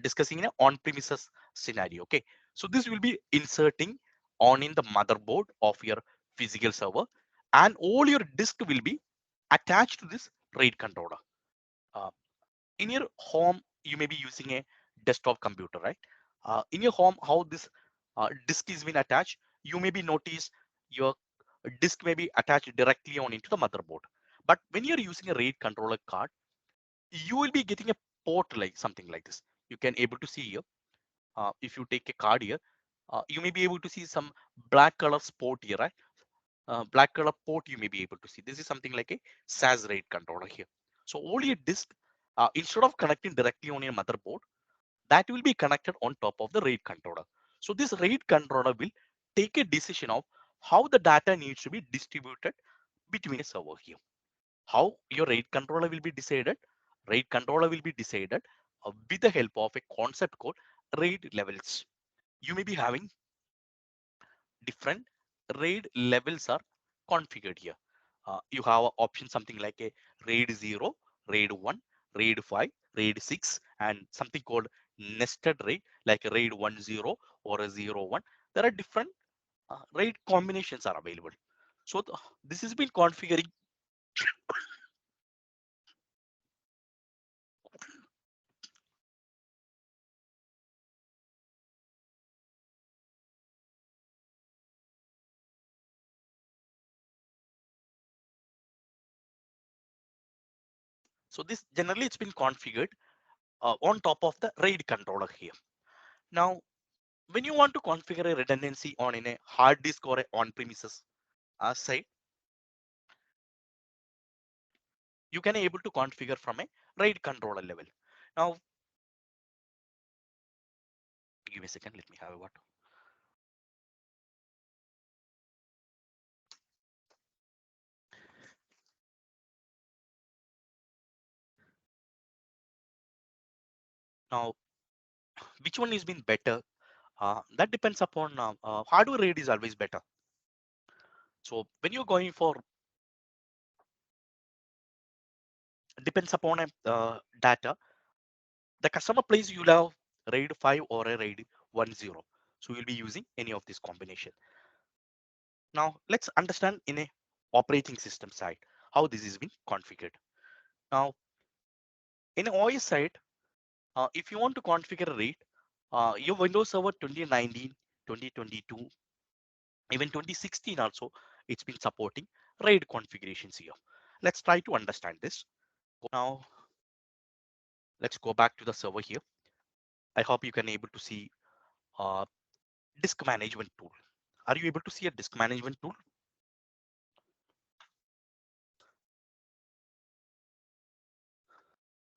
discussing in an on-premises scenario. Okay, so this will be inserting on in the motherboard of your physical server, and all your disk will be attached to this RAID controller. Uh, in your home, you may be using a desktop computer, right? In your home, how this disk is been attached, you may be notice your disk may be attached directly on into the motherboard. But when you're using a RAID controller card, you will be getting a port like something like this. You can able to see here. If you take a card here, you may be able to see some black color spot here, right? Black color port you may be able to see. This is something like a SAS RAID controller here. So all your disk, instead of connecting directly on your motherboard, that will be connected on top of the RAID controller. So this RAID controller will take a decision of how the data needs to be distributed between a server here. How your RAID controller will be decided? RAID controller will be decided with the help of a concept called RAID levels. You may be having different RAID levels are configured here. You have an option something like a RAID 0, RAID 1, RAID 5, RAID 6, and something called nested RAID like a RAID 10 or a 01. There are different RAID combinations are available. So this has been configuring. So this generally it's been configured on top of the RAID controller here. Now, when you want to configure a redundancy on in a hard disk or a on-premises site, you can able to configure from a RAID controller level. Now, give me a second. Let me have a what. Now, which one is been better? That depends upon hardware RAID is always better. So when you're going for depends upon a data, the customer plays you have RAID 5 or a RAID 10. So you'll be using any of this combination. Now let's understand in a operating system side how this is being configured. Now in OS side, if you want to configure a RAID, your Windows Server 2019, 2022, even 2016 also, it's been supporting RAID configurations here. Let's try to understand this. Now let's go back to the server here. I hope you can able to see uh, disk management tool. Are you able to see a disk management tool?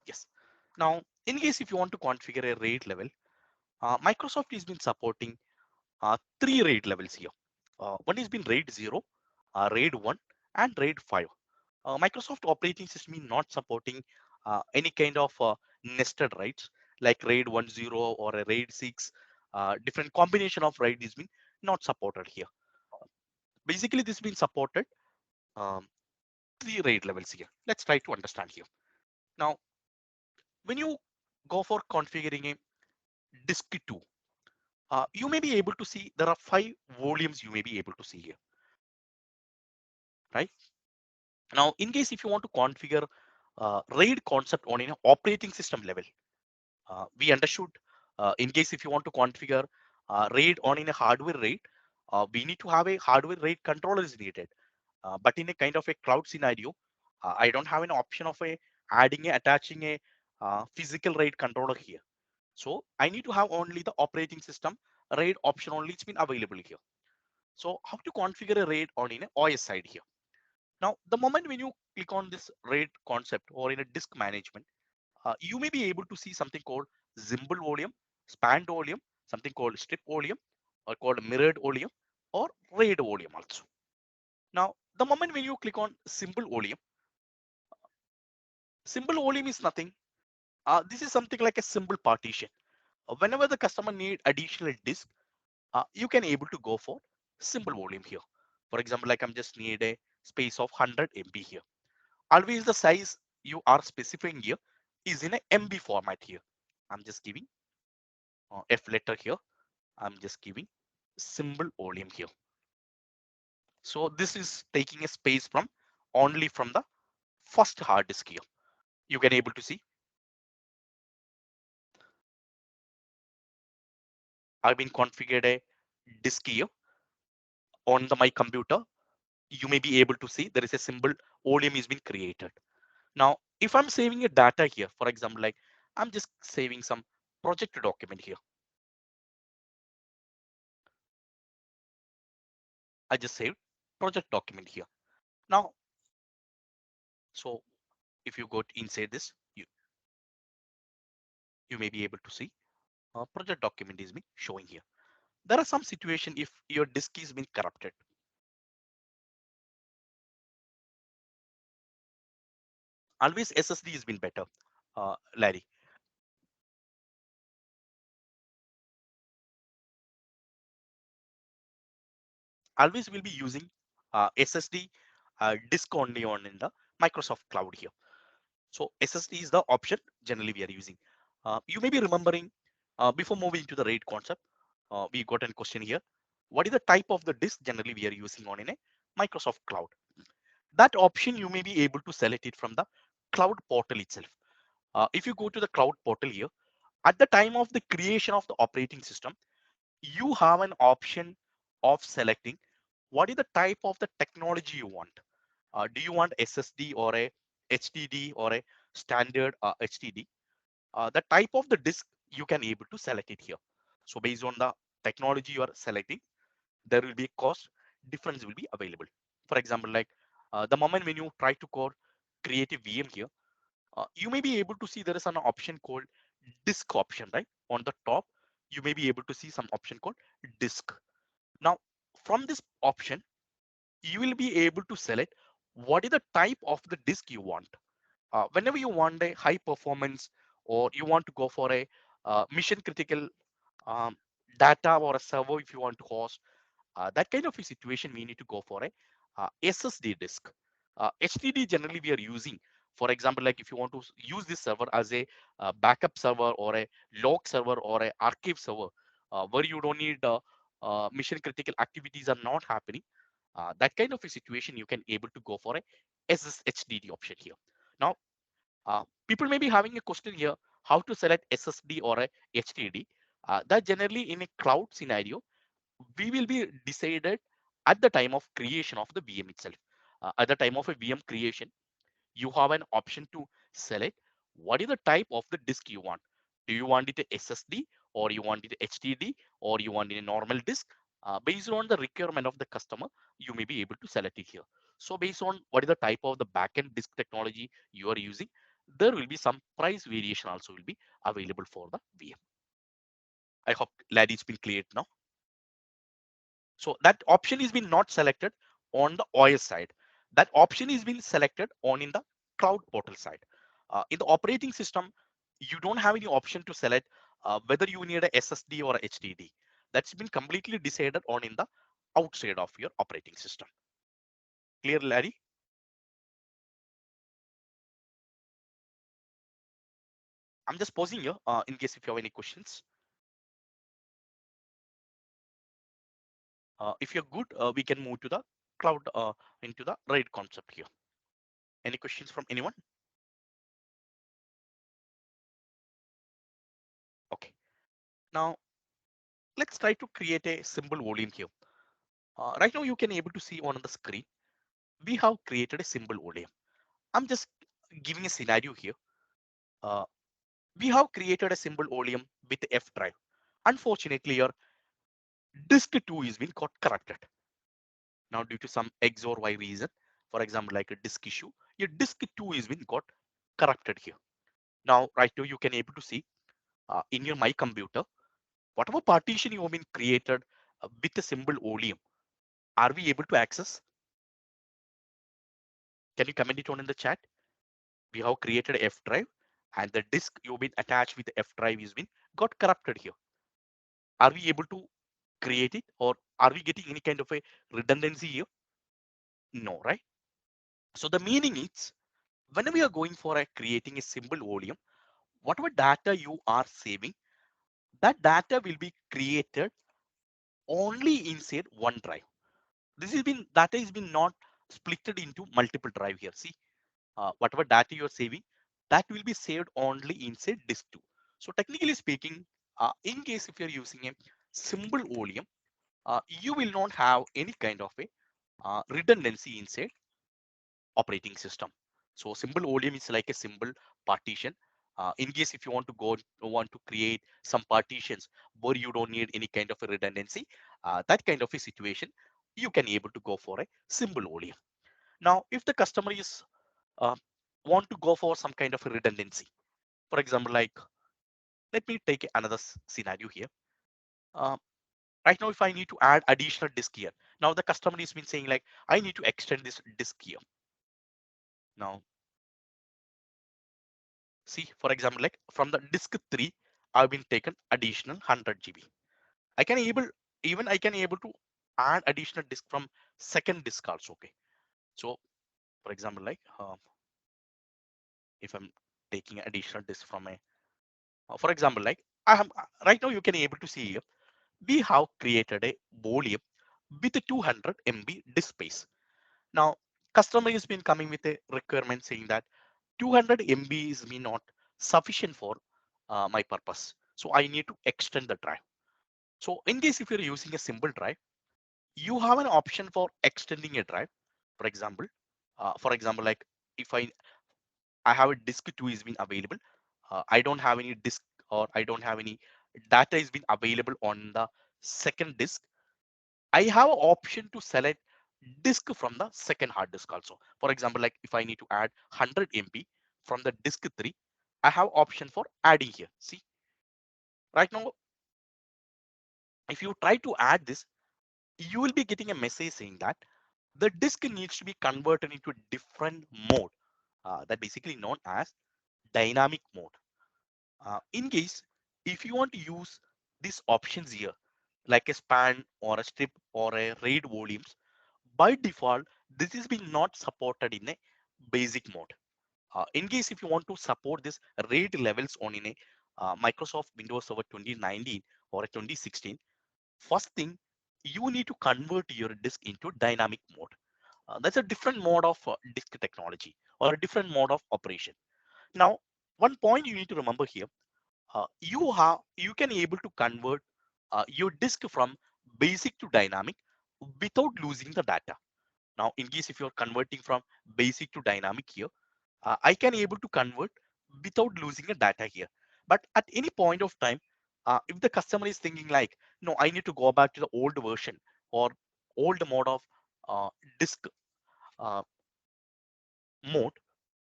Yes. Now, in case if you want to configure a RAID level, Microsoft has been supporting three RAID levels here. One has been RAID 0, RAID 1, and RAID 5. Microsoft operating system is not supporting any kind of nested RAIDs like RAID 10 or a RAID 6. Different combination of RAID is been not supported here. Basically, this has been supported um, three RAID levels here. Let's try to understand here. Now, when you go for configuring a disk 2, you may be able to see there are 5 volumes you may be able to see here, right? Now, in case if you want to configure RAID concept on an operating system level, we understood in case if you want to configure RAID on in a hardware RAID, we need to have a hardware RAID controller is needed. But in a kind of a cloud scenario, I don't have an option of a adding a attaching a physical RAID controller here. So I need to have only the operating system RAID option only it's been available here. So how to configure a RAID on in a OS side here? Now, the moment when you click on this RAID concept or in a disk management, you may be able to see something called symbol volume, spanned volume, something called strip volume, or called mirrored volume, or RAID volume also. Now, the moment when you click on symbol volume is nothing. This is something like a simple partition. Whenever the customer need additional disk, you can able to go for symbol volume here. For example, like I'm just need a space of 100 MB here. Always the size you are specifying here is in a MB format here. I'm just giving F letter here. I'm just giving symbol volume here. So this is taking a space from only from the first hard disk here. You can able to see I've been configured a disk here on my computer. You may be able to see there is a symbol volume is been created. Now, if I'm saving a data here, for example, like I'm just saving some project document here. I just saved project document here. Now, so if you go inside this, you may be able to see project document is being showing here. There are some situation if your disk is been corrupted. Always SSD has been better, Larry. Always will be using SSD disk only on in the Microsoft cloud here. So SSD is the option generally we are using. You may be remembering before moving to the RAID concept, we got a question here. What is the type of the disk generally we are using on in a Microsoft cloud? That option you may be able to select it from the cloud portal itself. If you go to the cloud portal here, at the time of the creation of the operating system, you have an option of selecting what is the type of the technology you want. Do you want SSD or a HDD or a standard HDD? The type of the disk you can able to select it here. So based on the technology you are selecting, there will be a cost difference will be available. For example, like the moment when you try to code create a VM here, you may be able to see there is an option called disk option, right? On the top, you may be able to see some option called disk. Now, from this option, you will be able to select what is the type of the disk you want. Whenever you want a high performance or you want to go for a mission critical um, data or a server if you want to host, that kind of a situation we need to go for a SSD disk. HDD generally we are using. For example, like if you want to use this server as a backup server or a log server or a archive server, where you don't need mission critical activities are not happening. That kind of a situation you can able to go for a SSHDD option here. Now, people may be having a question here, how to select SSD or a HDD. That generally in a cloud scenario, we will be decided at the time of creation of the VM itself. At the time of a VM creation, you have an option to select what is the type of the disk you want. Do you want it a SSD or you want it a HDD or you want it a normal disk? Based on the requirement of the customer, you may be able to select it here. So based on what is the type of the backend disk technology you are using, there will be some price variation also will be available for the VM. I hope Larry it's been cleared now. So that option is been not selected on the OS side. That option is been selected on in the cloud portal side. In the operating system, you don't have any option to select whether you need a SSD or a HDD. That's been completely decided on in the outside of your operating system. Clear, Larry? I'm just pausing here in case if you have any questions. If you're good, we can move to the cloud into the RAID concept here. Any questions from anyone? Okay. Now let's try to create a simple volume here. Right now you can able to see on the screen, we have created a simple volume. I'm just giving a scenario here. Uh, we have created a simple volume with F drive. Unfortunately, your disk 2 is been got corrupted. Now due to some X or Y reason, For example, like a disk issue, your disk 2 is been got corrupted here. Now, right now you can able to see in your my computer, whatever partition you have been created with a symbol oleum, are we able to access? Can you comment it on in the chat? We have created a F drive and the disk you've been attached with the F drive is been got corrupted here. Are we able to create it or are we getting any kind of a redundancy here? No, right? So the meaning is when we are going for a creating a symbol volume, whatever data you are saving, that data will be created only inside one drive. This has been data has been not splitted into multiple drive here. See, whatever data you are saving, that will be saved only inside disk 2. So technically speaking, in case if you're using a symbol volume, you will not have any kind of a redundancy inside operating system. So symbol volume is like a symbol partition. In case if you want to go want to create some partitions where you don't need any kind of a redundancy, that kind of a situation, you can able to go for a symbol volume. Now, if the customer is uh, want to go for some kind of a redundancy, for example, like let me take another scenario here. Uh, right now, if I need to add additional disk here, now the customer has been saying like, I need to extend this disk here. Now, see, for example, like from the disk 3, I've been taken additional 100 GB. I can able, even I can able to add additional disk from second disk also, okay. So, for example, like if I'm taking additional disk from a, for example, like I have, right now you can able to see here, we have created a volume with a 200 MB disk space. Now, customer has been coming with a requirement saying that 200 MB is me not sufficient for my purpose. So I need to extend the drive. So in case if you're using a simple drive, you have an option for extending a drive. For example, like if I have a disk 2 is been available, I don't have any disk or I don't have any data is been available on the second disk. I have an option to select disk from the second hard disk also. For example, like if I need to add 100 MB from the disk 3, I have option for adding here. See, right now, if you try to add this, you will be getting a message saying that the disk needs to be converted into a different mode that basically known as dynamic mode. In case if you want to use these options here, like a span or a strip or a RAID volumes, by default, this is been not supported in a basic mode. In case if you want to support this RAID levels on in a Microsoft Windows Server 2019 or a 2016, first thing you need to convert your disk into dynamic mode. That's a different mode of disk technology or a different mode of operation. Now, one point you need to remember here, you can able to convert your disk from basic to dynamic without losing the data. Now, in case if you're converting from basic to dynamic here, I can able to convert without losing the data here. But at any point of time, if the customer is thinking like, no, I need to go back to the old version or old mode of uh, disk uh, mode,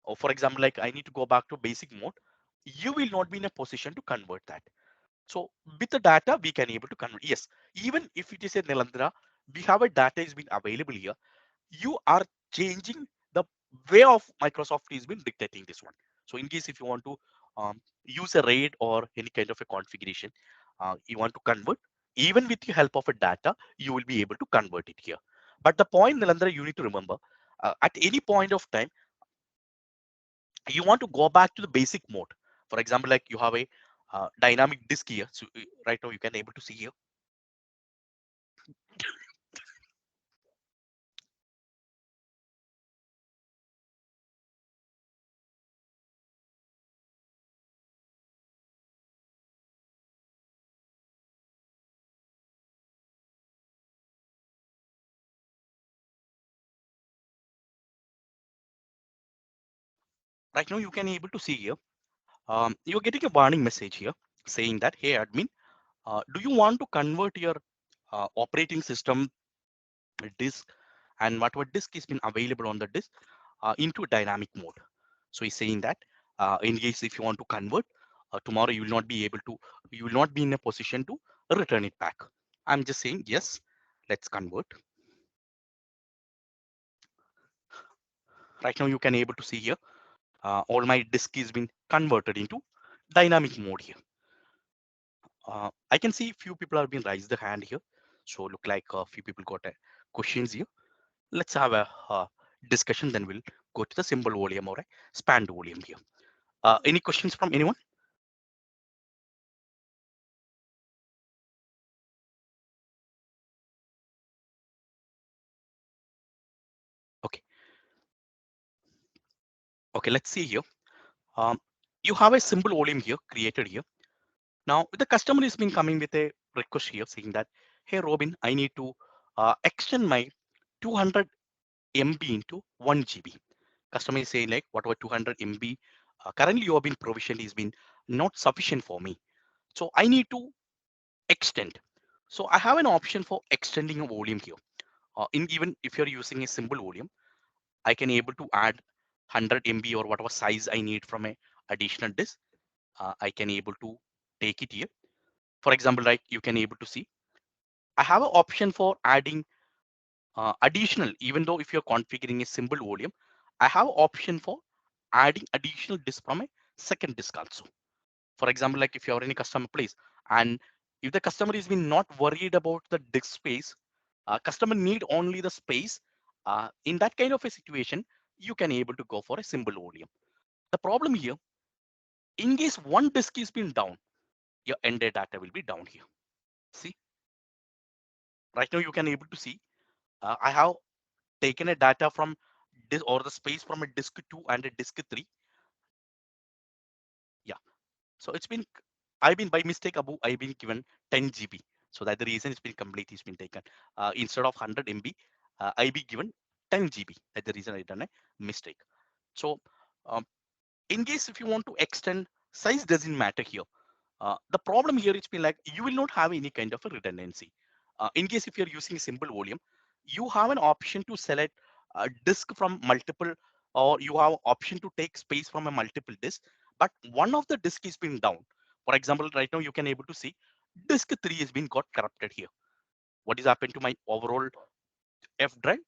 or for example, like I need to go back to basic mode, you will not be in a position to convert that. So with the data, we can able to convert. Yes, even if it is a Nilandra, we have a data is been available here. You are changing the way of Microsoft is been dictating this one. So in case if you want to use a RAID or any kind of a configuration, you want to convert, even with the help of a data, you will be able to convert it here. But the point, Nilandra, you need to remember, at any point of time, you want to go back to the basic mode. For example, like you have a dynamic disk here. So right now you can able to see here. Right now you can able to see here. You're getting a warning message here saying that, hey, admin, do you want to convert your operating system disk and whatever disk is been available on the disk into dynamic mode. So he's saying that in case if you want to convert tomorrow, you will not be able to, you will not be in a position to return it back. I'm just saying yes, let's convert. Right now you can able to see here all my disk is been converted into dynamic mode here. I can see few people have been raised the hand here, so look like a few people got questions here. Let's have a discussion, then we'll go to the symbol volume or a span volume here. Any questions from anyone? Okay, okay, let's see here. Um, you have a symbol volume here created here. Now the customer has been coming with a request here saying that, hey Robin, I need to extend my 200 MB into 1 GB. Customer is saying like whatever 200 MB currently you have been provisioned is been not sufficient for me. So I need to extend. So I have an option for extending a volume here. In even if you're using a simple volume, I can able to add 100 MB or whatever size I need from a additional disk. I can able to take it here. For example, like you can able to see, I have an option for adding additional, even though if you're configuring a simple volume, I have an option for adding additional disk from a second disk also. For example, like if you're in a customer place and if the customer is been not worried about the disk space, customer need only the space. In that kind of a situation, you can able to go for a simple volume. The problem here, in case one disk is been down, your ended data will be down here. See, right now you can able to see, I have taken a data from this or the space from a disk 2 and a disk 3. Yeah, so it's been, I've been by mistake above, I've been given 10 GB. So that's the reason it's been complete, it's been taken. Instead of 100 MB, I be given 10 GB. That's the reason I done a mistake. So um, in case if you want to extend, size doesn't matter here. The problem here is been like you will not have any kind of a redundancy. In case if you're using a simple volume, you have an option to select a disk from multiple, or you have option to take space from a multiple disk, but one of the disk is being down. For example, right now you can able to see disk 3 has been got corrupted here. What is happened to my overall F drive?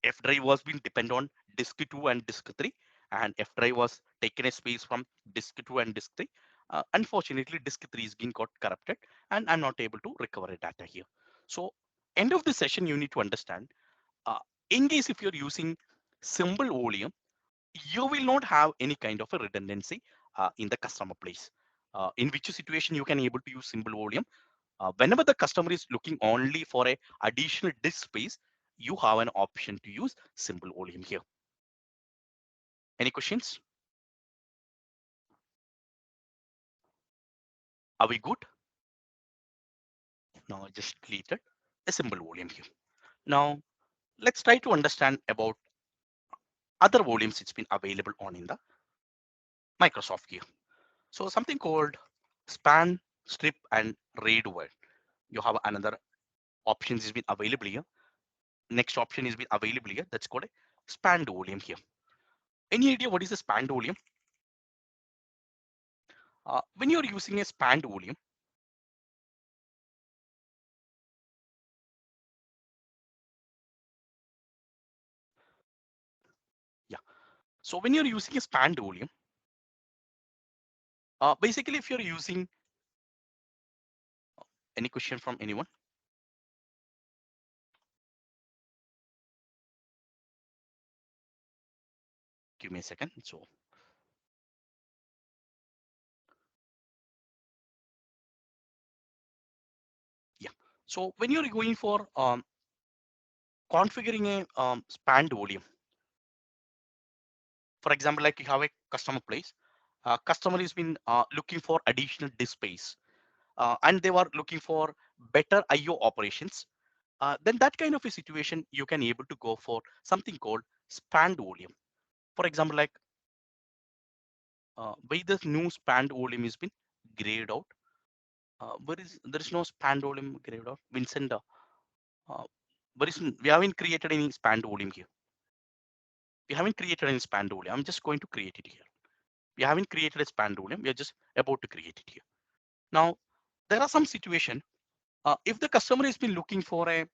F drive was being depend on disk 2 and disk 3, and F drive was taken a space from disk 2 and disk 3. Unfortunately, disk 3 is being got corrupted, and I'm not able to recover a data here. So end of the session, you need to understand, uh, in case if you're using symbol volume, you will not have any kind of a redundancy in the customer place. In which situation you can able to use symbol volume, whenever the customer is looking only for a additional disk space, you have an option to use simple volume here. Any questions? Are we good? Now I just deleted a simple volume here. Now let's try to understand about other volumes it's been available on in the Microsoft here. So something called span, strip, and raid word. You have another options has been available here. Next option is been available here. That's called a span volume here. Any idea what is a span volume? When you're using a span volume, yeah. So when you're using a span volume, basically if you're using, any question from anyone? Give me a second. So yeah. So when you're going for configuring a span volume, for example, like you have a customer place, customer has been looking for additional disk space, and they were looking for better IO operations. Then that kind of a situation, you can able to go for something called span volume. For example, like why this new span volume has been grayed out. Where is there is no span volume grayed out? Vincent, we haven't created any span volume here. We haven't created any span volume. I'm just going to create it here. We haven't created a span volume. We are just about to create it here. Now, there are some situation. If the customer has been looking for a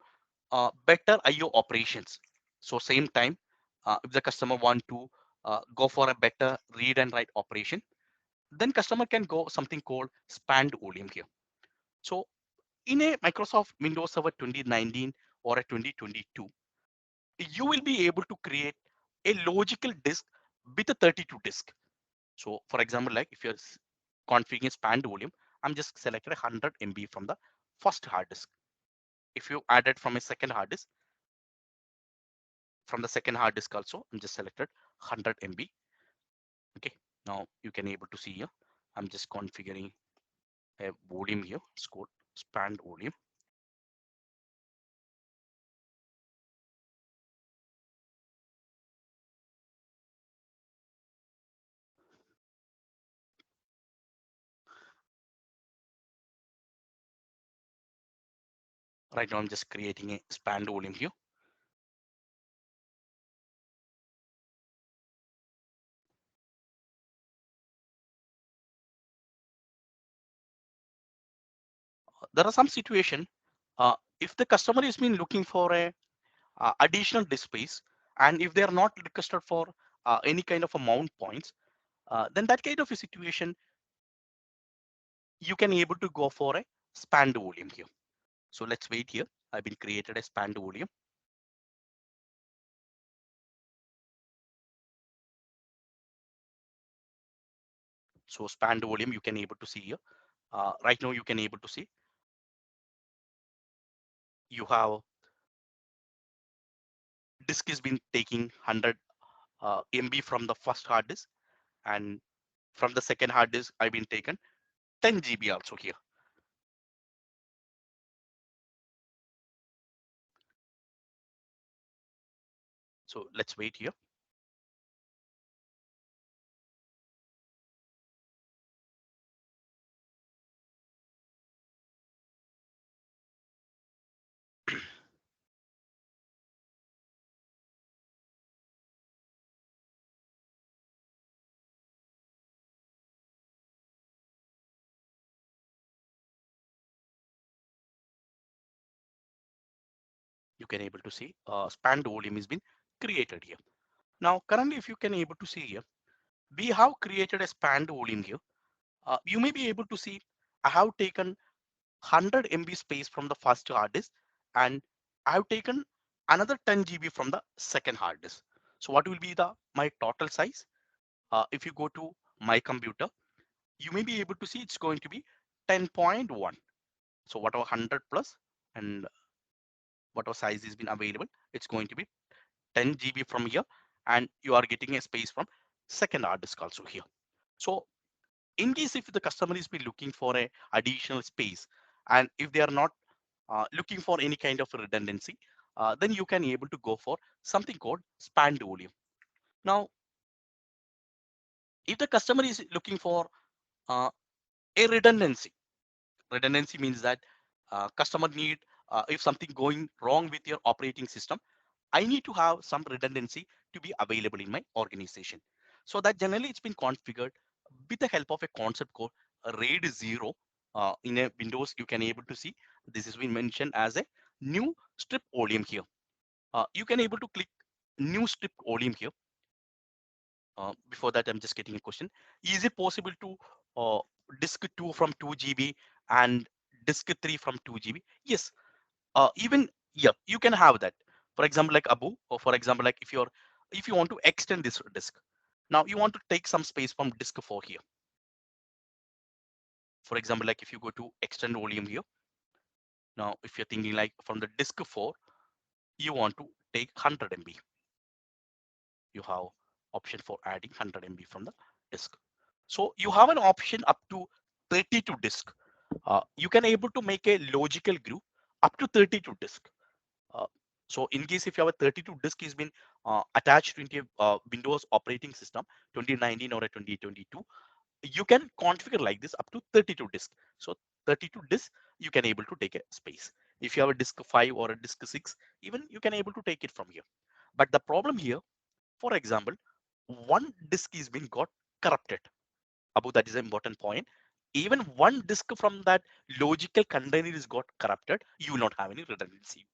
better IO operations, so same time, if the customer want to go for a better read and write operation, then customer can go something called spanned volume here. So in a Microsoft Windows Server 2019 or a 2022, you will be able to create a logical disk with a 32 disk. So for example, like if you're configuring spanned volume, I'm just selected 100 MB from the first hard disk. If you add it from a second hard disk, from the second hard disk also, I'm just selected 100 MB. Okay, now you can able to see here. I'm just configuring a volume here. It's called spanned volume. Right now, I'm just creating a spanned volume here. There are some situation. If the customer has been looking for a additional disk space, and if they are not requested for any kind of a mount points, then that kind of a situation, you can able to go for a spanned volume here. So let's wait here. I've been created a spanned volume. So spanned volume, you can able to see here. Right now, you can able to see you have disk has been taking 100 MB from the first hard disk, and from the second hard disk, I've been taken 10 GB also here. So let's wait here. You can able to see spanned volume has been created here. Now, currently, if you can able to see here, we have created a spanned volume here. You may be able to see I have taken 100 MB space from the first hard disk, and I have taken another 10 GB from the second hard disk. So what will be the my total size? If you go to my computer, you may be able to see it's going to be 10.1. So whatever 100 plus and whatever size has been available, it's going to be 10 GB from here, and you are getting a space from second hard disk also here. So in case if the customer is be looking for a additional space, and if they are not looking for any kind of redundancy, then you can able to go for something called spanned volume. Now, if the customer is looking for uh, a redundancy means that customer need if something going wrong with your operating system, I need to have some redundancy to be available in my organization. So that generally it's been configured with the help of a concept called RAID 0. In a Windows, you can able to see this has been mentioned as a new strip volume here. You can able to click new strip volume here. Before that, I'm just getting a question. Is it possible to uh, disk 2 from 2 GB and disk 3 from 2 GB? Yes, even yeah, you can have that. For example, like Abu, or for example, like if you want to extend this disk, now you want to take some space from disk 4 here. For example, like if you go to extend volume here, now if you're thinking like from the disk 4, you want to take 100 MB, you have option for adding 100 MB from the disk. So you have an option up to 32 disk. You can able to make a logical group up to 32 disk. Uh, so in case if you have a 32 disk has been attached to a Windows operating system 2019 or a 2022, you can configure like this up to 32 disk. So 32 disk you can able to take a space. If you have a disk 5 or a disk 6, even you can able to take it from here. But the problem here, for example, one disk is being got corrupted. Above, that is an important point. Even one disk from that logical container is got corrupted, you will not have any redundancy.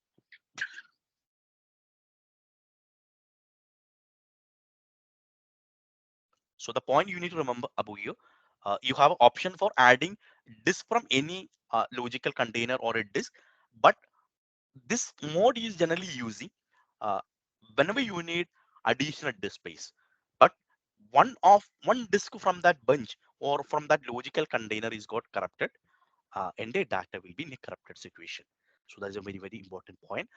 So the point you need to remember above here, you have an option for adding disk from any logical container or a disk, but this mode is generally using uh, whenever you need additional disk space. But one disk from that bunch or from that logical container is got corrupted, and their data will be in a corrupted situation. So that's a very, very important point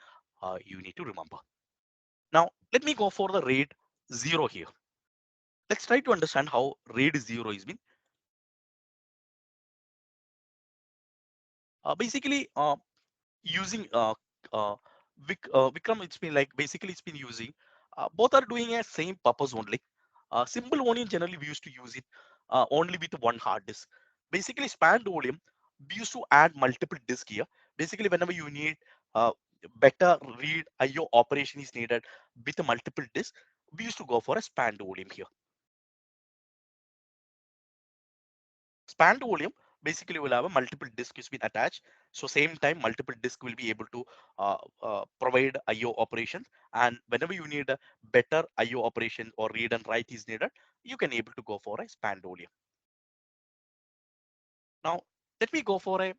you need to remember. Now, let me go for the RAID 0 here. Let's try to understand how RAID 0 is been. Basically, using Vikram, it's been like basically it's been using both are doing a same purpose only. Simple volume generally we used to use it only with one hard disk. Basically, span volume we used to add multiple disk here. Basically, whenever you need uh, better read IO operation is needed with a multiple disk, we used to go for a span volume here. Span volume basically will have a multiple disk is been attached, so same time multiple disk will be able to provide IO operations, and whenever you need a better IO operation or read and write is needed, you can able to go for a span volume. Now let me go for a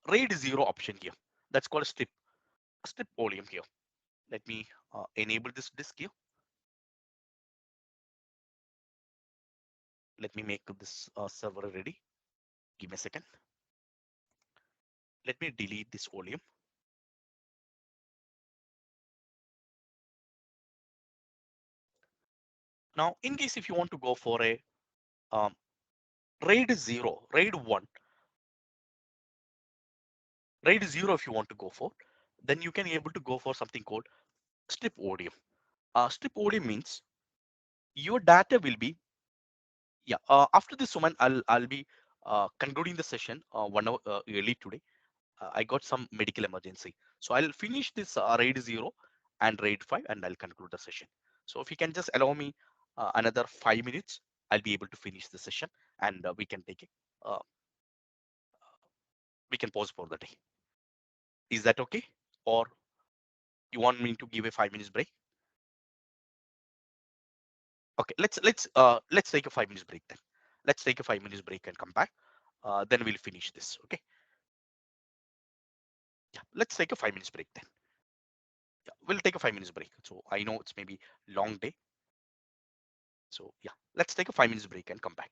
RAID 0 option here. That's called a strip volume here. Let me enable this disk here. Let me make this server ready. Give me a second. Let me delete this volume. Now in case if you want to go for a um, RAID 0, RAID 1, RAID 0 if you want to go for, then you can be able to go for something called strip volume. Strip volume means your data will be, yeah, after this one, I'll be concluding the session 1 hour early today. I got some medical emergency. So I'll finish this RAID 0 and RAID 5 and I'll conclude the session. So if you can just allow me another 5 minutes, I'll be able to finish the session and we can take it. We can pause for the day. Is that okay? Or you want me to give a 5 minutes break? Okay, let's take a 5 minutes break then. Let's take a 5 minutes break and come back. Then we'll finish this. Okay. Yeah, let's take a 5 minutes break then. Yeah, we'll take a 5 minutes break. So I know it's maybe long day. So yeah, let's take a 5 minutes break and come back.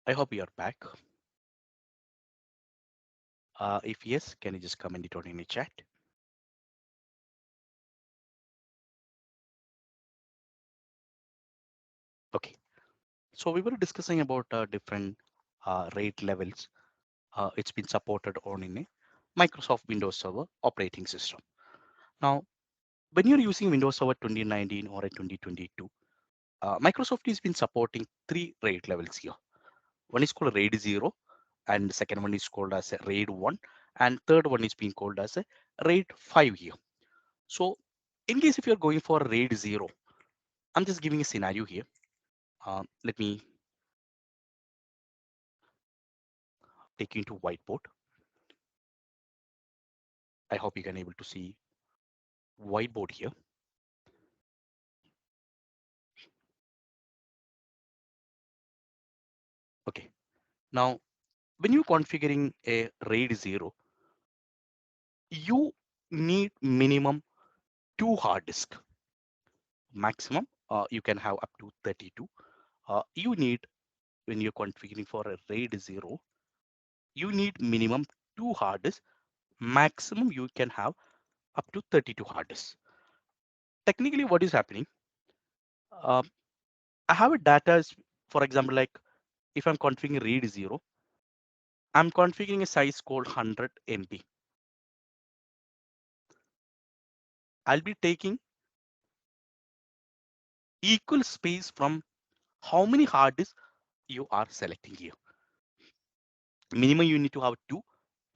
I hope you're back. If yes, can you just comment it on in the chat? Okay. So we were discussing about different rate levels. It's been supported on in a Microsoft Windows Server operating system. Now, when you're using Windows Server 2019 or a 2022, Microsoft has been supporting three rate levels here. One is called RAID 0, and the second one is called as a RAID 1, and third one is being called as a RAID 5 here. So in case if you're going for RAID 0, I'm just giving a scenario here. Let me take you into whiteboard. I hope you can able to see whiteboard here. Okay. Now, when you're configuring a RAID 0, you need minimum 2 hard disk. Maximum, you can have up to 32. You need, when you're configuring for a RAID 0, you need minimum 2 hard disks. Maximum, you can have up to 32 hard disks. Technically, what is happening? Uh, I have a data, for example, like if I'm configuring RAID 0, I'm configuring a size called 100 MB. I'll be taking equal space from how many hard disks you are selecting here. Minimum you need to have 2,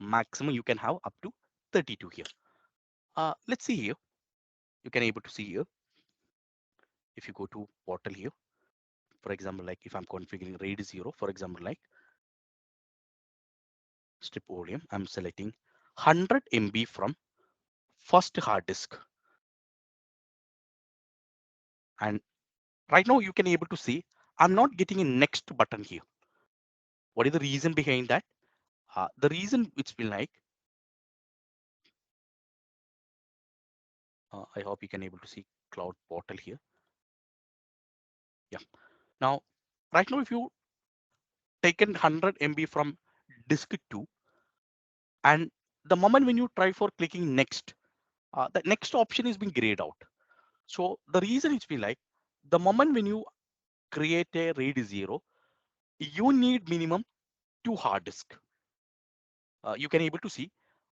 maximum you can have up to 32 here. Let's see here. You can able to see here. If you go to portal here, for example, like if I'm configuring RAID 0, for example, like strip volume, I'm selecting 100 MB from first hard disk. And right now you can able to see I'm not getting a next button here. What is the reason behind that? The reason it's been like, I hope you can able to see cloud portal here. Yeah. Now, right now, if you taken 100 MB from disk 2, and the moment when you try for clicking next, the next option is being grayed out. So the reason it's been like, the moment when you create a RAID 0, you need minimum 2 hard disk. You can able to see,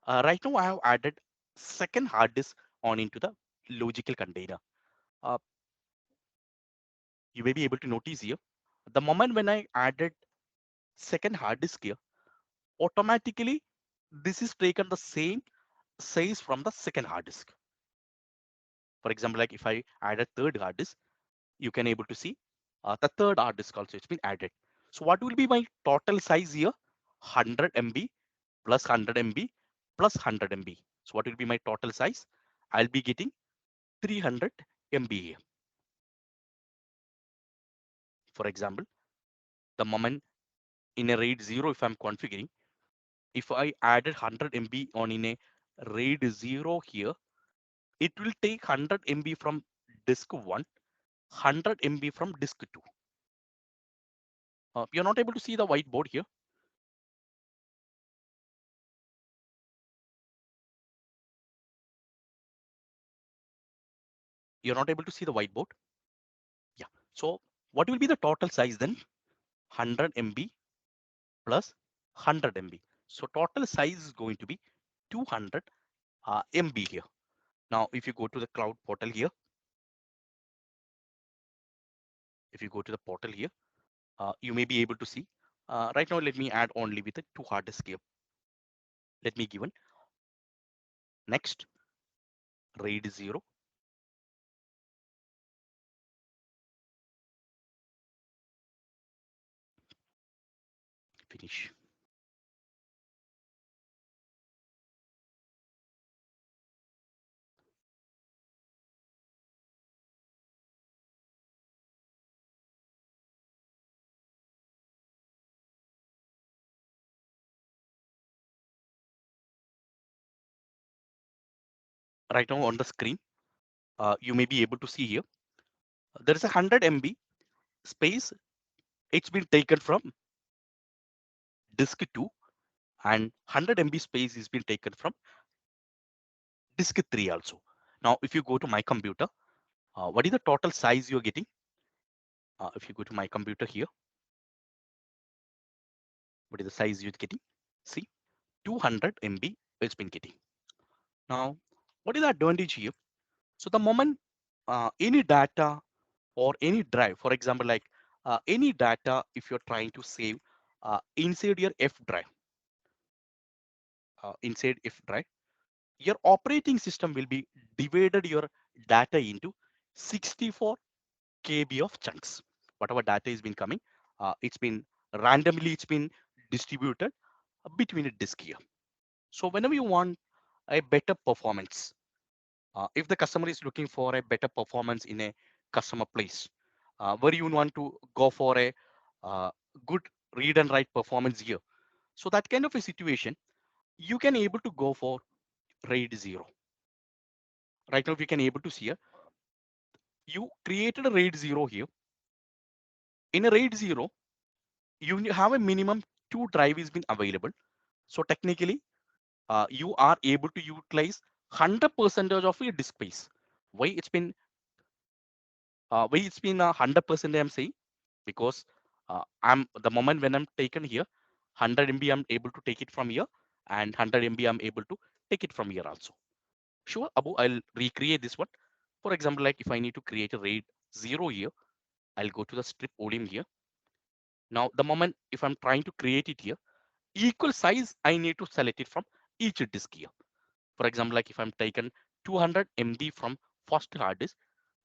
right now I have added second hard disk on into the logical container. Uh, you may be able to notice here, the moment when I added second hard disk here, automatically this is taken the same size from the second hard disk. For example, like if I add a third hard disk, you can able to see the third hard disk also it's been added. So what will be my total size here? 100 MB plus 100 MB plus 100 MB. So what will be my total size? I'll be getting 300 MB here. For example, the moment in a RAID 0, if I'm configuring, if I added 100 MB on in a RAID 0 here, it will take 100 MB from disk 1, 100 MB from disk 2. You're not able to see the whiteboard here. You're not able to see the whiteboard. Yeah. So what will be the total size then? 100 MB plus 100 MB. So total size is going to be 200 MB here. Now, if you go to the cloud portal here, if you go to the portal here, you may be able to see. Right now, let me add only with the 2 hard disk here. Let me given next RAID 0. Finish. Right now on the screen, you may be able to see here. There is a 100 MB space. It's been taken from disk 2, and 100 MB space is been taken from disk 3 also. Now, if you go to my computer, what is the total size you're getting? If you go to my computer here, what is the size you're getting? See, 200 MB it's been getting. Now, what is the advantage here? So the moment any data or any drive, for example, like any data, if you're trying to save inside your F drive, inside F drive, your operating system will be divided your data into 64 KB of chunks. Whatever data has been coming, it's been randomly, it's been distributed between a disk here. So whenever you want a better performance, if the customer is looking for a better performance in a customer place, where you want to go for a uh, good read and write performance here. So that kind of a situation, you can able to go for RAID 0. Right now, we can able to see here, you created a RAID 0 here. In a RAID 0, you have a minimum 2 drive is been available. So technically, you are able to utilize 100% of your disk space. Why it's been 100% I'm saying, because I'm the moment when I'm taken here, 100 MB I'm able to take it from here, and 100 MB I'm able to take it from here also. Sure, Abu, I'll recreate this one. For example, like if I need to create a RAID 0 here, I'll go to the strip volume here. Now, the moment if I'm trying to create it here, equal size, I need to select it from each disk here. For example, like if I'm taken 200 MB from first hard disk,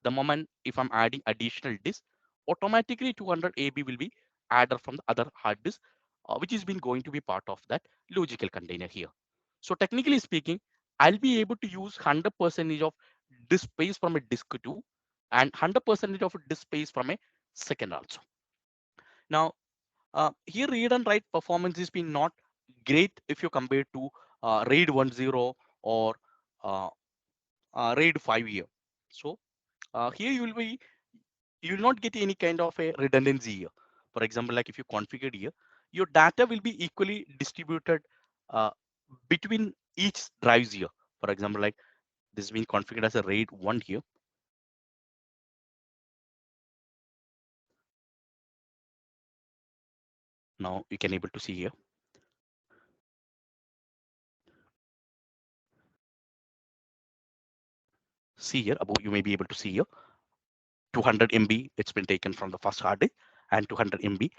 the moment if I'm adding additional disk, automatically 200 AB will be added from the other hard disk, which is been going to be part of that logical container here. So technically speaking, I'll be able to use 100% of disk space from a disk 2 and 100% of disk space from a second also. Now, here read and write performance has been not great if you compare to RAID 10 or uh, RAID 5 here. So here you will not get any kind of a redundancy here. For example, like if you configure here, your data will be equally distributed uh, between each drives here. For example, like this is being configured as a RAID 1 here. Now you can able to see here. See here, above you may be able to see here. 200 MB it's been taken from the first hard disk, and 200 MB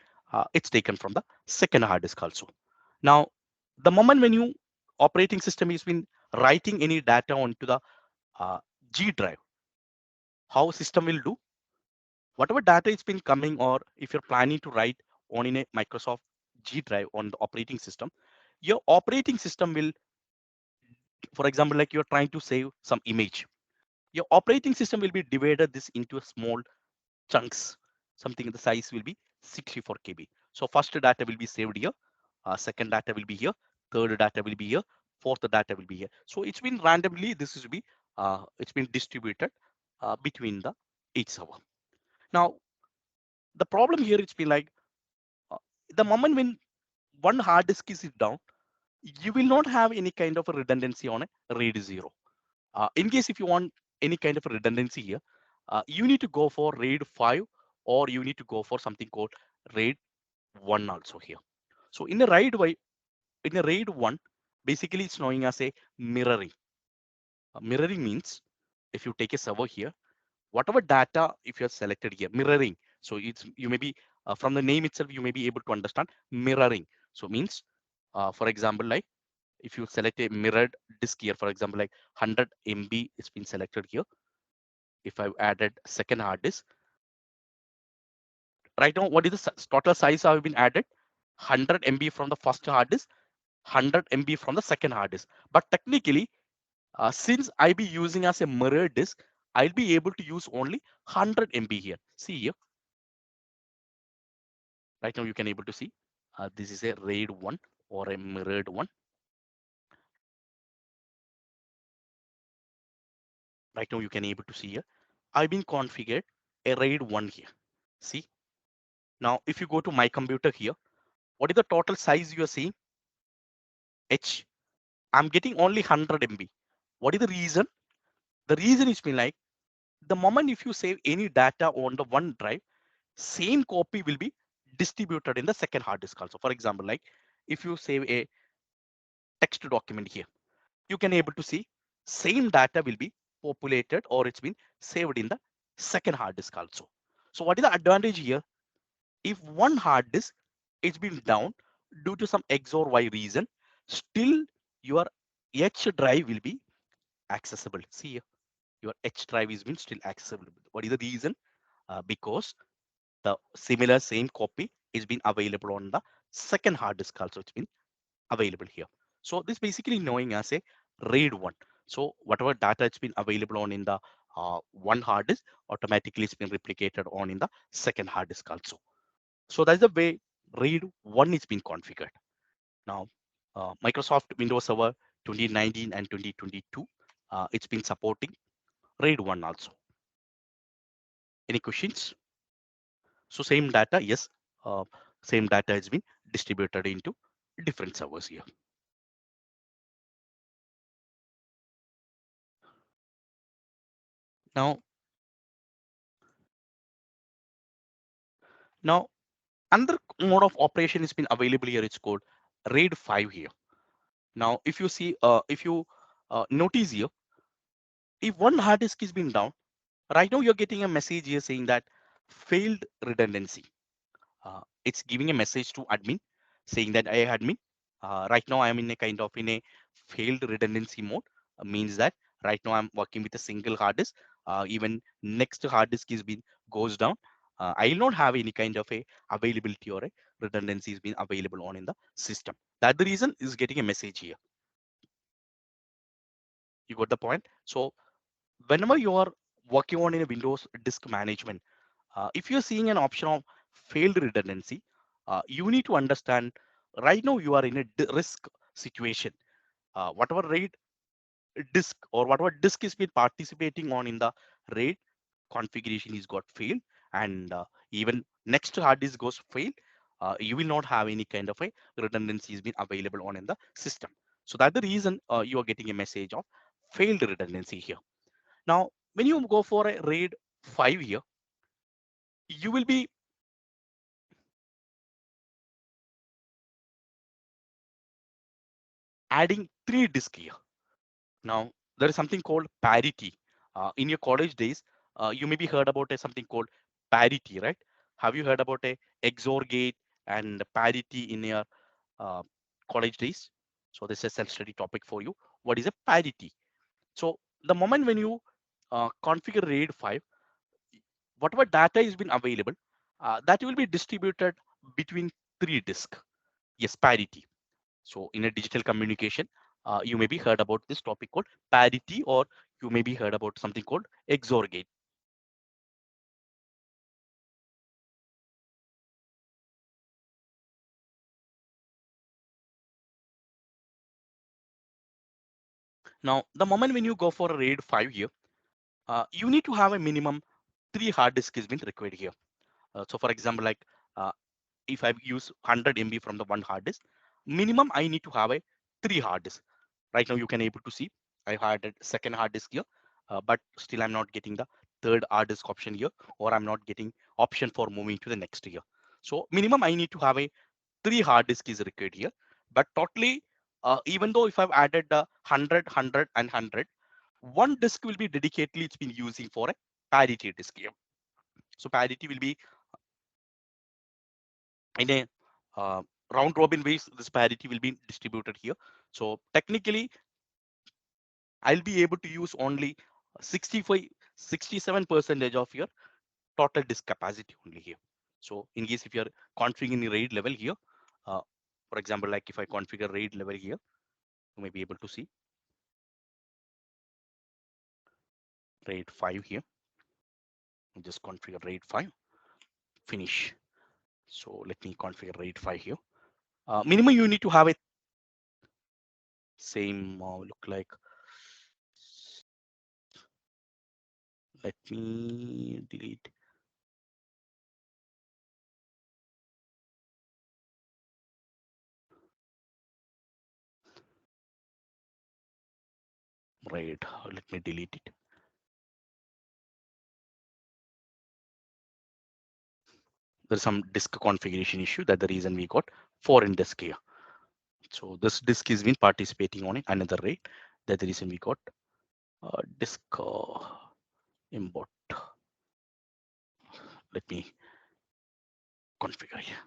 it's taken from the second hard disk also. Now, the moment when you operating system is been writing any data onto the uh, G drive, how system will do, whatever data is been coming, or if you're planning to write on in a Microsoft G drive on the operating system, your operating system will, for example, like you're trying to save some image, your operating system will be divided this into a small chunks. Something the size will be 64 KB. So first data will be saved here, second data will be here, third data will be here, fourth data will be here. So it's been randomly, this is be it's been distributed between the each server. Now the problem here it's been like uh, the moment when one hard disk is down, you will not have any kind of a redundancy on a RAID 0. In case if you want any kind of a redundancy here, you need to go for RAID 5, or you need to go for something called RAID 1 also here. So in a RAID 1, basically it's knowing as a mirroring. Mirroring means if you take a server here, whatever data if you're selected here, mirroring. So it's you may be from the name itself, you may be able to understand mirroring. So means, for example, like if you select a mirrored disk here, for example, like 100 MB it's been selected here. If I've added second hard disk, right now, what is the total size have been added? 100 MB from the first hard disk, 100 MB from the second hard disk. But technically, since I be using as a mirror disk, I'll be able to use only 100 MB here. See here, right now you can able to see this is a RAID 1 or a mirrored one. Right now you can able to see here. I've been configured a RAID 1 here. See, now if you go to my computer here, What is the total size you are seeing? H. I'm getting only 100 MB. What is the reason? The reason is been like the moment if you save any data on the one drive, same copy will be distributed in the second hard disk also. For example, like if you save a text document here, you can able to see same data will be populated or it's been saved in the second hard disk also. So what is the advantage here? If one hard disk is been down due to some X or Y reason, still your H drive will be accessible. See here, your H drive is been still accessible. What is the reason? Because the similar same copy is been available on the second hard disk also. It's been available here. So this basically knowing as a RAID one. So whatever data it's been available on in the one hard disk, automatically it's been replicated on in the second hard disk also. So that's the way RAID one is being configured. Now, Microsoft Windows Server 2019 and 2022, it's been supporting RAID one also. Any questions? So same data, yes, uh, same data has been distributed into different servers here. Now, now another mode of operation has been available here. It's called RAID 5 here. Now, if you see, if you notice here, if one hard disk is been down, right now you're getting a message here saying that failed redundancy. It's giving a message to admin saying that I admin. Right now I am in a kind of in a failed redundancy mode. Means that right now I'm working with a single hard disk. Even next hard disk is been goes down. I will not have any kind of a availability or a redundancy is being available on in the system. That the reason is getting a message here. You got the point. So whenever you are working on in a Windows disk management, if you're seeing an option of failed redundancy, you need to understand right now you are in a risk situation. Whatever RAID disk or whatever disk is been participating on in the RAID configuration is got failed, and even next hard disk goes failed, you will not have any kind of a redundancy has been available on in the system. So that's the reason you are getting a message of failed redundancy here. Now, when you go for a RAID 5 here, you will be adding 3 disks here. Now, there is something called parity. In your college days, you maybe heard about something called parity, right? Have you heard about a XOR gate and parity in your uh, college days? So this is a self-study topic for you. What is a parity? So the moment when you configure RAID 5, whatever data is been available, that will be distributed between 3 disks. Yes, parity. So in a digital communication, you may be heard about this topic called parity, or you may be heard about something called XOR gate. Now, the moment when you go for a RAID 5 here, you need to have a minimum 3 hard disk is been required here. So for example, like uh, if I use 100 MB from the one hard disk, minimum I need to have a 3 hard disk. Right now you can able to see I had a second hard disk here, but still I'm not getting the third hard disk option here, or I'm not getting option for moving to the next here. So minimum I need to have a 3 hard disk is required here. But totally, even though if I've added the 100, 100 and 100, one disk will be dedicatedly it's been using for a parity disk here. So parity will be in a round robin ways, this parity will be distributed here. So technically, I'll be able to use only 65, 67% of your total disk capacity only here. So in case if you're configuring the RAID level here, uh, for example, like if I configure RAID level here, you may be able to see RAID 5 here. Just configure RAID 5, finish. So let me configure RAID 5 here. Minimum you need to have a same look like. Let me delete. Right. Let me delete it. There's some disk configuration issue. That's the reason we got foreign disk here. So this disk has been participating on another RAID. That's the reason we got disk import. Let me configure here.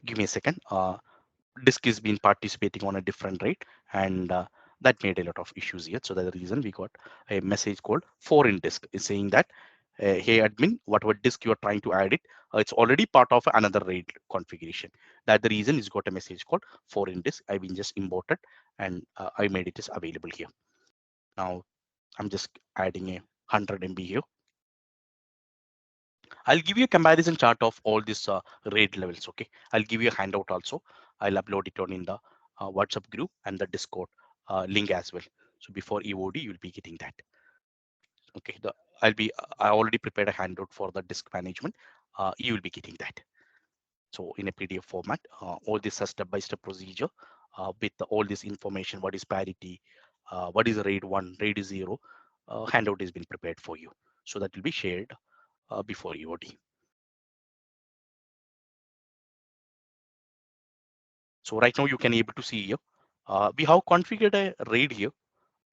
Give me a second. Disk is been participating on a different rate, and that made a lot of issues here. So that's the reason we got a message called foreign disk is saying that hey admin, whatever disk you are trying to add it, it's already part of another RAID configuration. That's the reason it's got a message called foreign disk. I've been just imported, and I made it is available here. Now I'm just adding a 100 MB here. I'll give you a comparison chart of all these RAID levels. Okay, I'll give you a handout also. I'll upload it on in the WhatsApp group and the Discord link as well. So before EOD, you'll be getting that. Okay, I already prepared a handout for the disk management. You will be getting that. So in a PDF format, all this a step-by-step procedure with all this information. What is parity? What is RAID 1? RAID 0? Handout has been prepared for you. So that will be shared before EOD. So right now you can able to see here, we have configured a RAID here.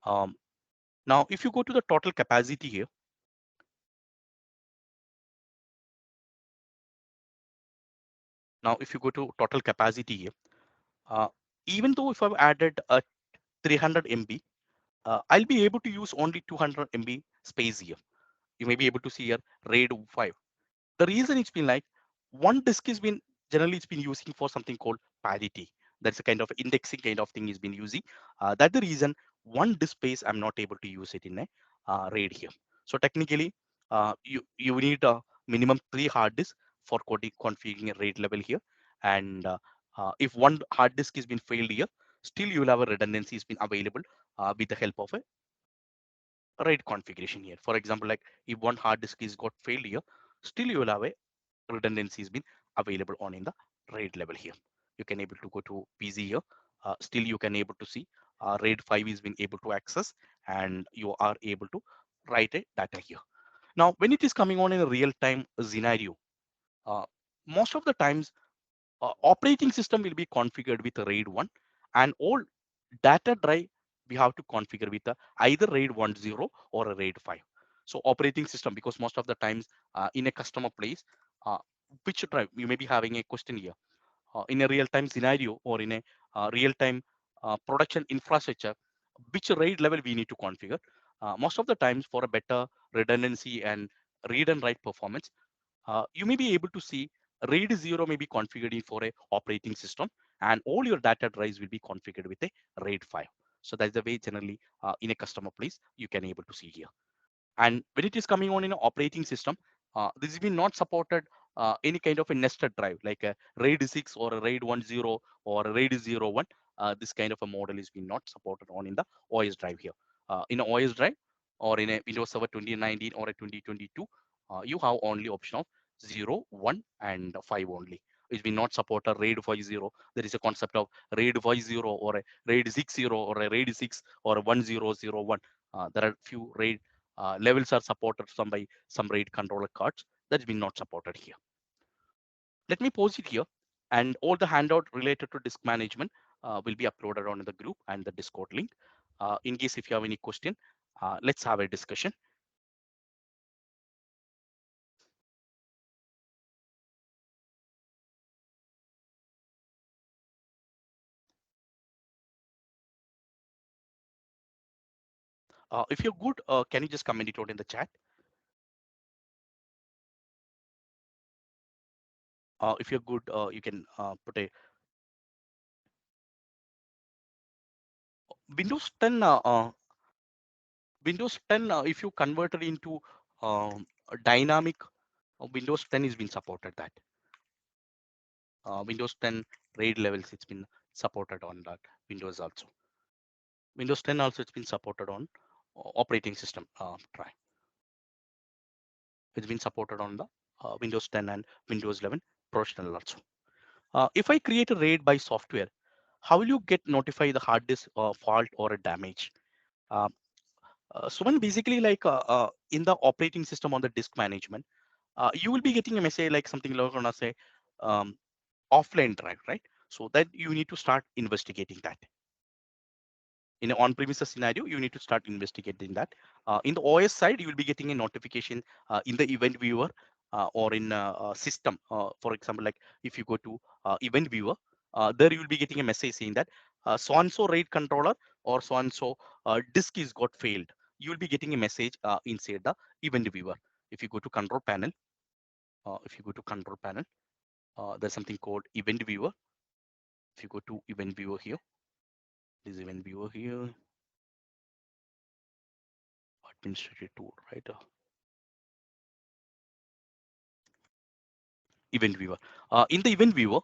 Um, Now, if you go to the total capacity here, now if you go to total capacity here, uh, even though if I've added a 300 MB, I'll be able to use only 200 MB space here. You may be able to see here RAID 5. The reason it's been like one disk has been generally it's been using for something called parity. That's a kind of indexing kind of thing is been using. That's the reason one disk space I'm not able to use it in a RAID here. So technically, you need a minimum 3 hard disks for configuring a RAID level here. And if one hard disk has been failed here, still you will have a redundancy has been available with the help of a RAID configuration here. For example, like if one hard disk is got failed here, still you will have a redundancy has been available on in the RAID level here. You can able to go to PC here. Still you can able to see RAID 5 is being able to access, and you are able to write a data here. Now, when it is coming on in a real time scenario, uh, most of the times operating system will be configured with RAID 1, and all data drive we have to configure with either RAID 10 or a RAID 5. So operating system, because most of the times in a customer place, uh, which drive you may be having a question here in a real-time scenario or in a real-time production infrastructure, which RAID level we need to configure. Most of the times for a better redundancy and read and write performance, you may be able to see RAID 0 may be configured for a operating system, and all your data drives will be configured with a RAID 5. So that's the way generally in a customer place you can able to see here. And when it is coming on in an operating system, this has been not supported any kind of a nested drive like a RAID 6 or a RAID 10 or a RAID 01. This kind of a model is being not supported on in the OS drive here. In an OS drive or in a Windows Server 2019 or a 2022, you have only option of 0, 1, and 5 only. It's been not supported RAID 50. There is a concept of RAID 50 or a RAID 60 or a RAID 6 or a 1001. There are few RAID levels are supported some by some RAID controller cards that's been not supported here. Let me pause it here, and all the handout related to disk management will be uploaded on the group and the Discord link. In case if you have any question, let's have a discussion. If you're good, can you just comment it out in the chat? If you're good, you can put a Windows 10. Windows 10, if you convert it into a dynamic, Windows 10 has been supported that. Windows 10 RAID levels, it's been supported on that Windows also. Windows 10 also it's been supported on operating system try. It's been supported on the Windows 10 and Windows 11 professional also. If I create a RAID by software, how will you get notify the hard disk fault or a damage? Uh, so when basically like in the operating system on the disk management, you will be getting a message like something like gonna say um, offline drive, right? So that you need to start investigating that. In an on-premises scenario, you need to start investigating that. In the OS side, you will be getting a notification in the event viewer or in system. For example, like if you go to event viewer, there you will be getting a message saying that so-and-so RAID controller or so-and-so disk is got failed. You will be getting a message inside the event viewer. If you go to control panel, there's something called event viewer. If you go to event viewer here, this event viewer here, administrative tool, right? Event viewer. In the event viewer,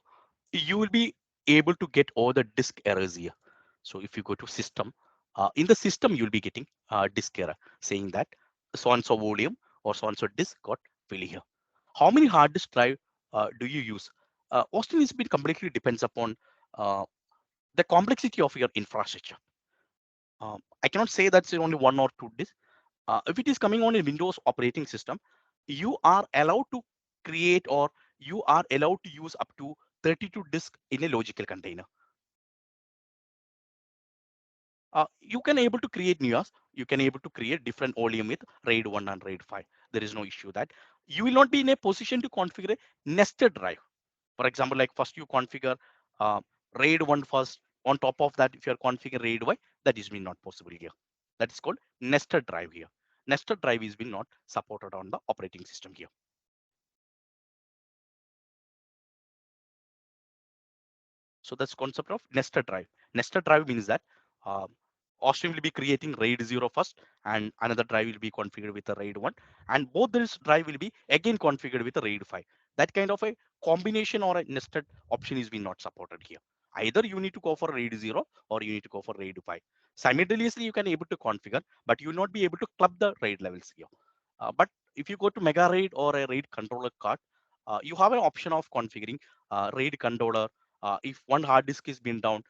you will be able to get all the disk errors here. So if you go to system, in the system, you'll be getting disk error saying that so-and-so volume or so-and-so disk got failure here. How many hard disk drive do you use? Austin is been completely depends upon uh, the complexity of your infrastructure. I cannot say that's only one or two disks. If it is coming on a Windows operating system, you are allowed to create or you are allowed to use up to 32 disks in a logical container. You can able to create NUAs. You can able to create different volume with RAID 1 and RAID 5. There is no issue that you will not be in a position to configure a nested drive. For example, like first you configure uh, RAID 1 first. On top of that, if you are configuring RAID Y, that is been not possible here. That is called nested drive here. Nested drive is been not supported on the operating system here. So that's concept of nested drive. Nested drive means that uh, Austin will be creating RAID 0 first, and another drive will be configured with a RAID 1, and both this drive will be again configured with a RAID 5. That kind of a combination or a nested option is being not supported here. Either you need to go for RAID 0 or you need to go for RAID 5. Simultaneously, you can able to configure, but you will not be able to club the RAID levels here. But if you go to Mega RAID or a RAID controller card, you have an option of configuring RAID controller. If one hard disk is been down,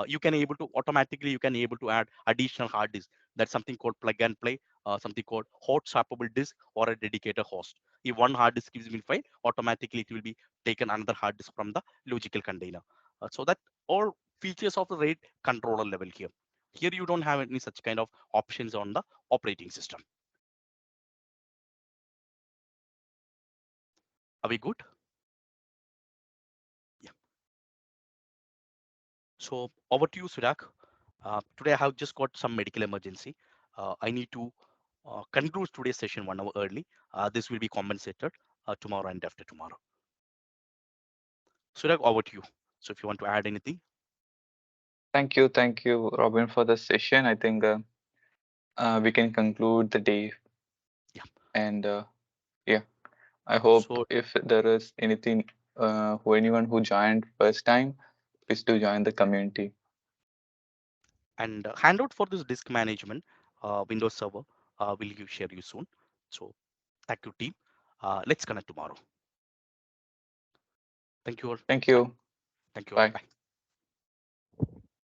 you can able to automatically you can able to add additional hard disk. That's something called plug and play, something called hot swappable disk or a dedicated host. If one hard disk is been failed, automatically it will be taken another hard disk from the logical container. So that all features of the RAID controller level here. Here you don't have any such kind of options on the operating system. Are we good? Yeah. So over to you, Sudak. Today I have just got some medical emergency. I need to conclude today's session 1 hour early. This will be compensated tomorrow and after tomorrow. Sudak, over to you. So if you want to add anything, Thank you, Robin, for the session. I think we can conclude the day, yeah. and yeah, I hope So if there is anything, who anyone who joined first time, please do join the community. and handout for this disk management Windows Server will you share you soon. So thank you, team. Let's connect tomorrow. Thank you all. Thank Bye. you. Thank you all. Bye. Bye.